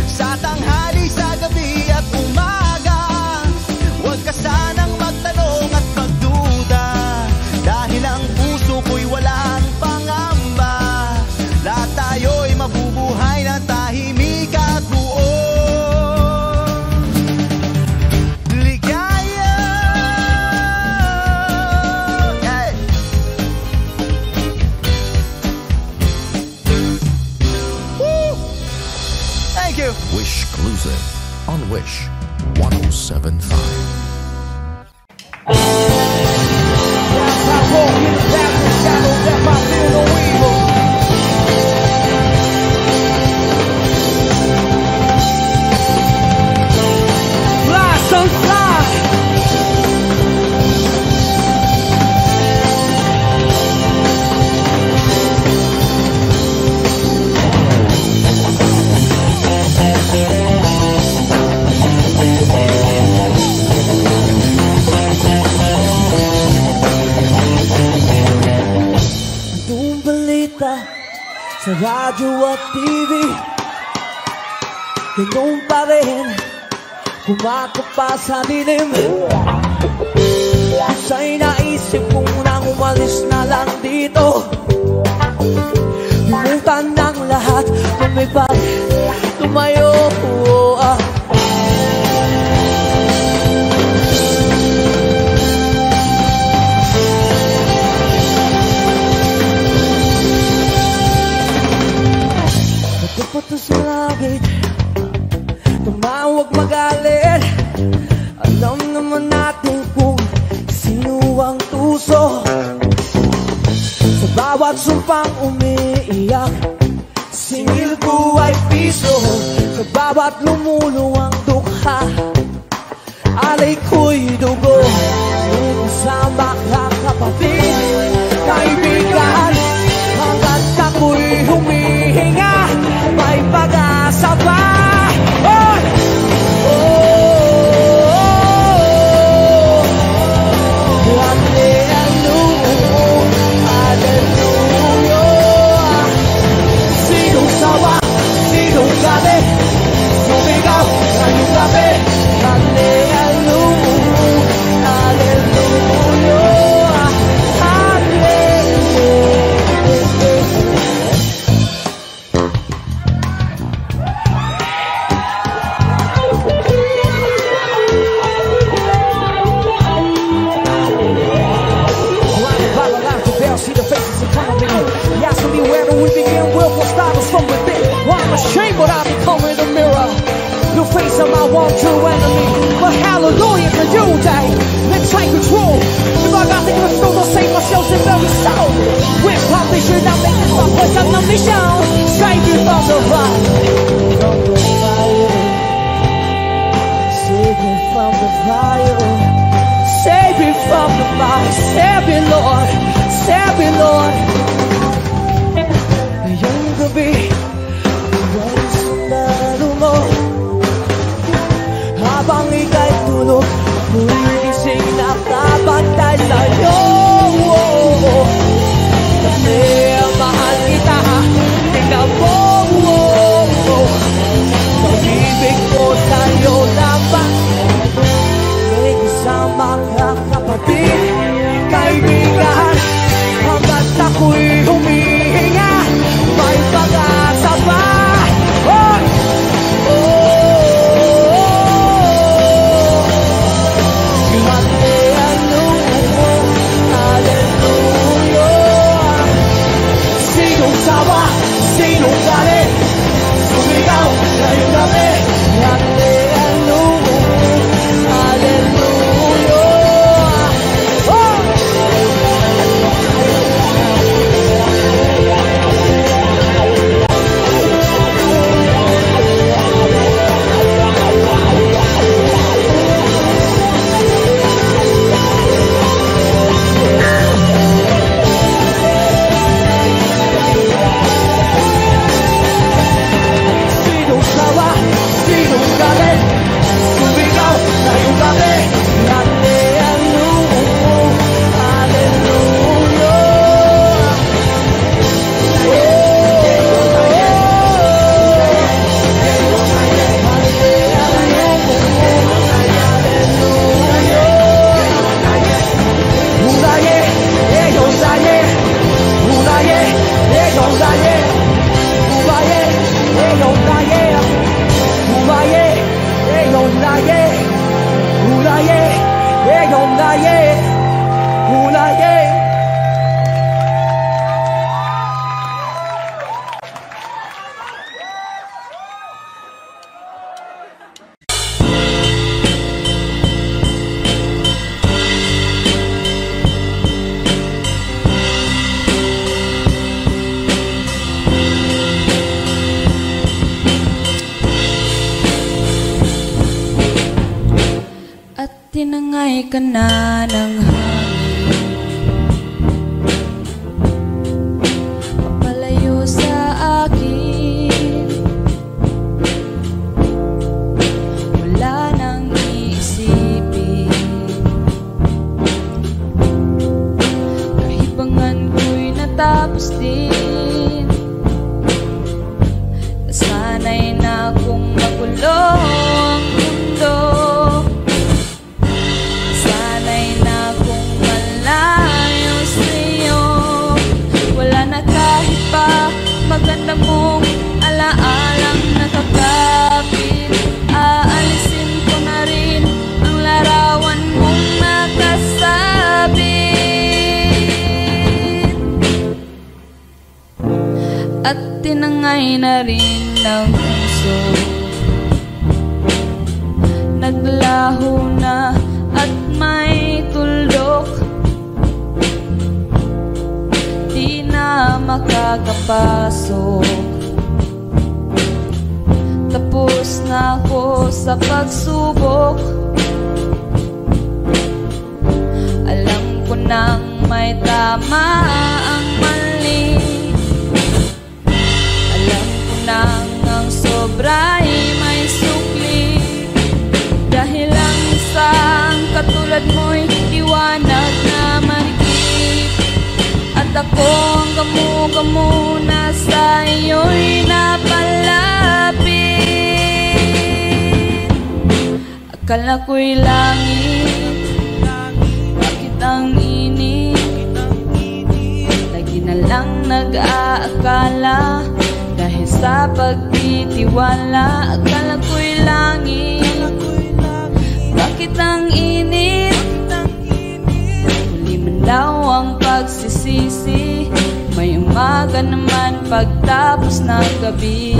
sa tanghali, sa gabi at umaga. Huwag ka sanang magtanong at magduda, dahil ang puso ko'y walang pangamba. Lahat tayo'y mabubuhay ng tahimik at buong ligaya. Hey! Woo! Thank you. Wish exclusive on Wish 1075. Blast on fly. Anong balita sa radyo at TV? Ganun pa rin, kumakapa sa dilim. Sa'y naisip kong nang umalis na lang dito. Limutan ng lahat, lumipad, tumayo. Nagkapato sa langit, tumawag magalit. Alam naman natin kung sino ang tuso. Sa bawat sumpang umiiyak, singil ko ay piso. Sa bawat lumuluwang dukha, alay ko'y dugo. May kasama ka kapatid, kaibigan, hanggat ako'y Sinong sawa, sinong galit, sumigaw ngayong gabi. Tinangay ka na ng hangin, papalayo sa akin. Wala nang iisipin, kahibangan ko'y natapos din. Nasanay na akong magulo ang mundo, maganda mong alaalang nakakapit. Aalisin ko na rin ang larawan mong nakasabit, at tinangay na rin ng puso. Naglaho na at may tuldok, di na makakapasok. Tapos na ako sa pagsubok, alam ko nang may tama ang mali. Alam ko nang ang sobra'y may sukli, dahil ang isang katulad mo'y liwanag na marikit. At ako ang gamo-gamo na sa iyo'y napalapit. Akala ko'y langit, bakit ang init? Lagi na lang nag-aakala, dahil sa pagtitiwala. Akala ko'y langit, bakit ang init? Huli man daw ang pagsisisi, may umaga naman pagtapos ng gabi.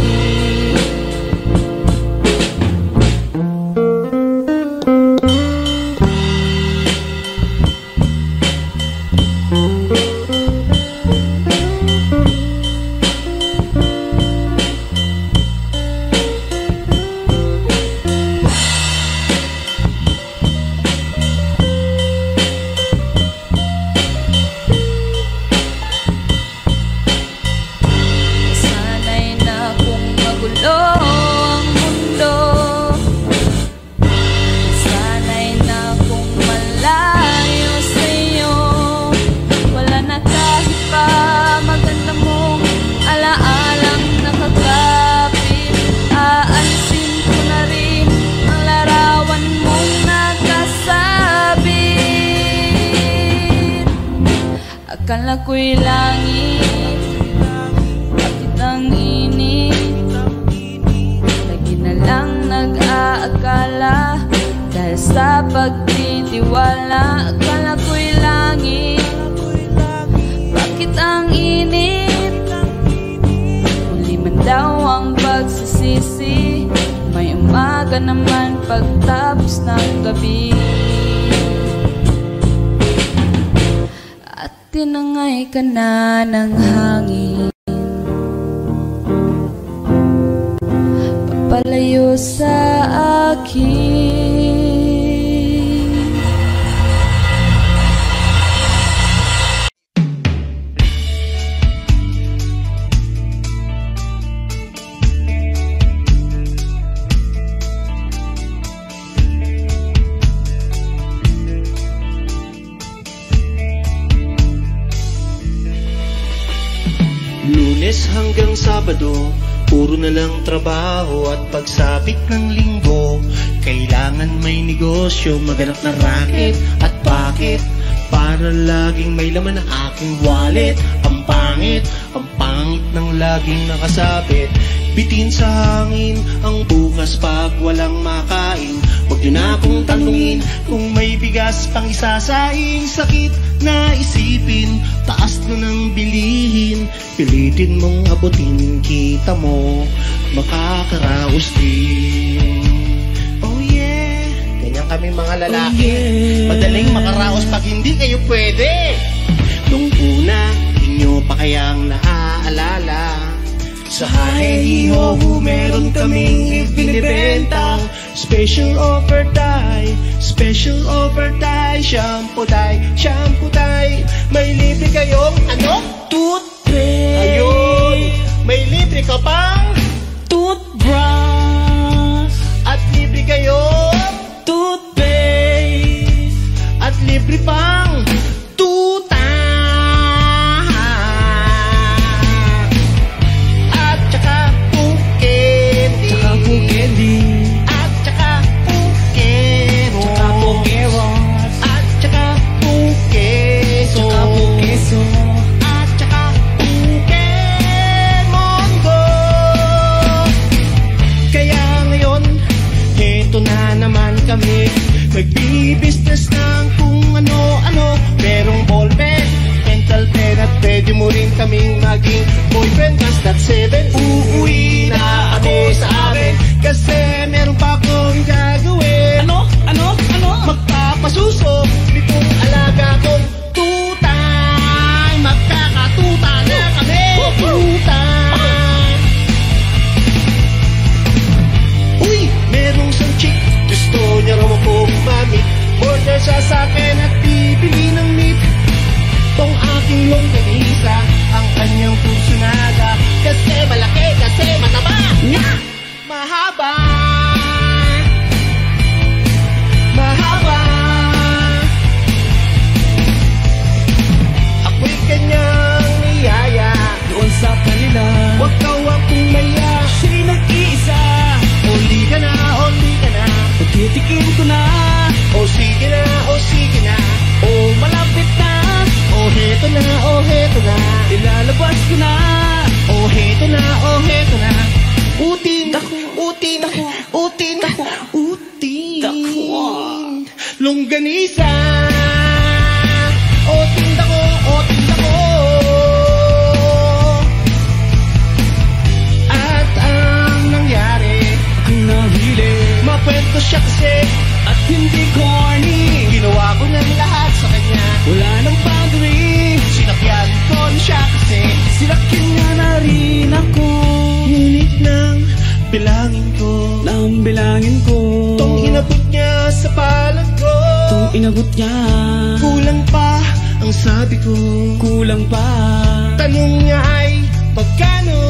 Akala ko'y langit, bakit ang init? Lagi na lang nag-aakala, dahil sa pagtitiwala. Akala ko'y langit, bakit ang init? ka naman pagtapos ng gabi. At tinangay ka na ng hangin, papalayo sa akin. Lunes hanggang Sabado, puro na lang trabaho at pagsapit ng Linggo, kailangan may negosyo, maganap na racket. At bakit? Para laging may laman ang aking wallet. Ang pangit ng laging nakasabit. Bitin sa hangin ang bukas pag walang makain. Huwag niyo na akong tanungin kung may bigas pang isasaing. Sakit na isipin, taas na ng bilihin. Pilitin mong abutin, kita mo makakaraos din. Oh yeah, ganyan kami mga lalaki. Madaling makaraos pag hindi kayo pwede. Nung una, inyo pa kayang naaalala, sa Hi-Hi-Ho meron kaming ibinibentang special offer tayo, special offer tayo. Shampoo tayo, may libre kayong ano? Toothpaste. Ayun, may libre ka pang toothbrush. At libre kayong toothpaste. At libre pang tuta. Nagbi-business ng kung ano-ano. Merong ballpen, mental pen, at pwede mo rin kaming maging boyfriend. Basta 7, uuwi na ako sa amin, kasi meron pa akong gagawin. Ano? Magpapasuso nitong alaga kong tutay. Magkakatuta na kami. Tutay. Uy, merong isang chick, gusto niya raw akong mamit. Order siya sa akin at bibili ng meat. Tong aking longganisa, ang kanyang kursunada, kasi malaki, kasi mataba, mahaba. Ako'y kanyang niyaya doon sa kanila. Huwag ka akong maya, siya'y nag-iisa. Oli ka na, pagtitikim ko na. O sige na, o malapit na. O heto na, ilalabas ko na. O heto na, utin. Longganisa. Utin dako. At ang nangyari, kung nahili, mapwento siya kasi at hindi corny. Ginawa ko ng lahat sa kanya, wala nang boundary. Sinakyan ko siya kasi sinakyan niya na rin ako. Ngunit nang bilangin ko, tong inabot niya sa palad ko. Kulang pa ang sabi ko, Tanong niya ay magkano?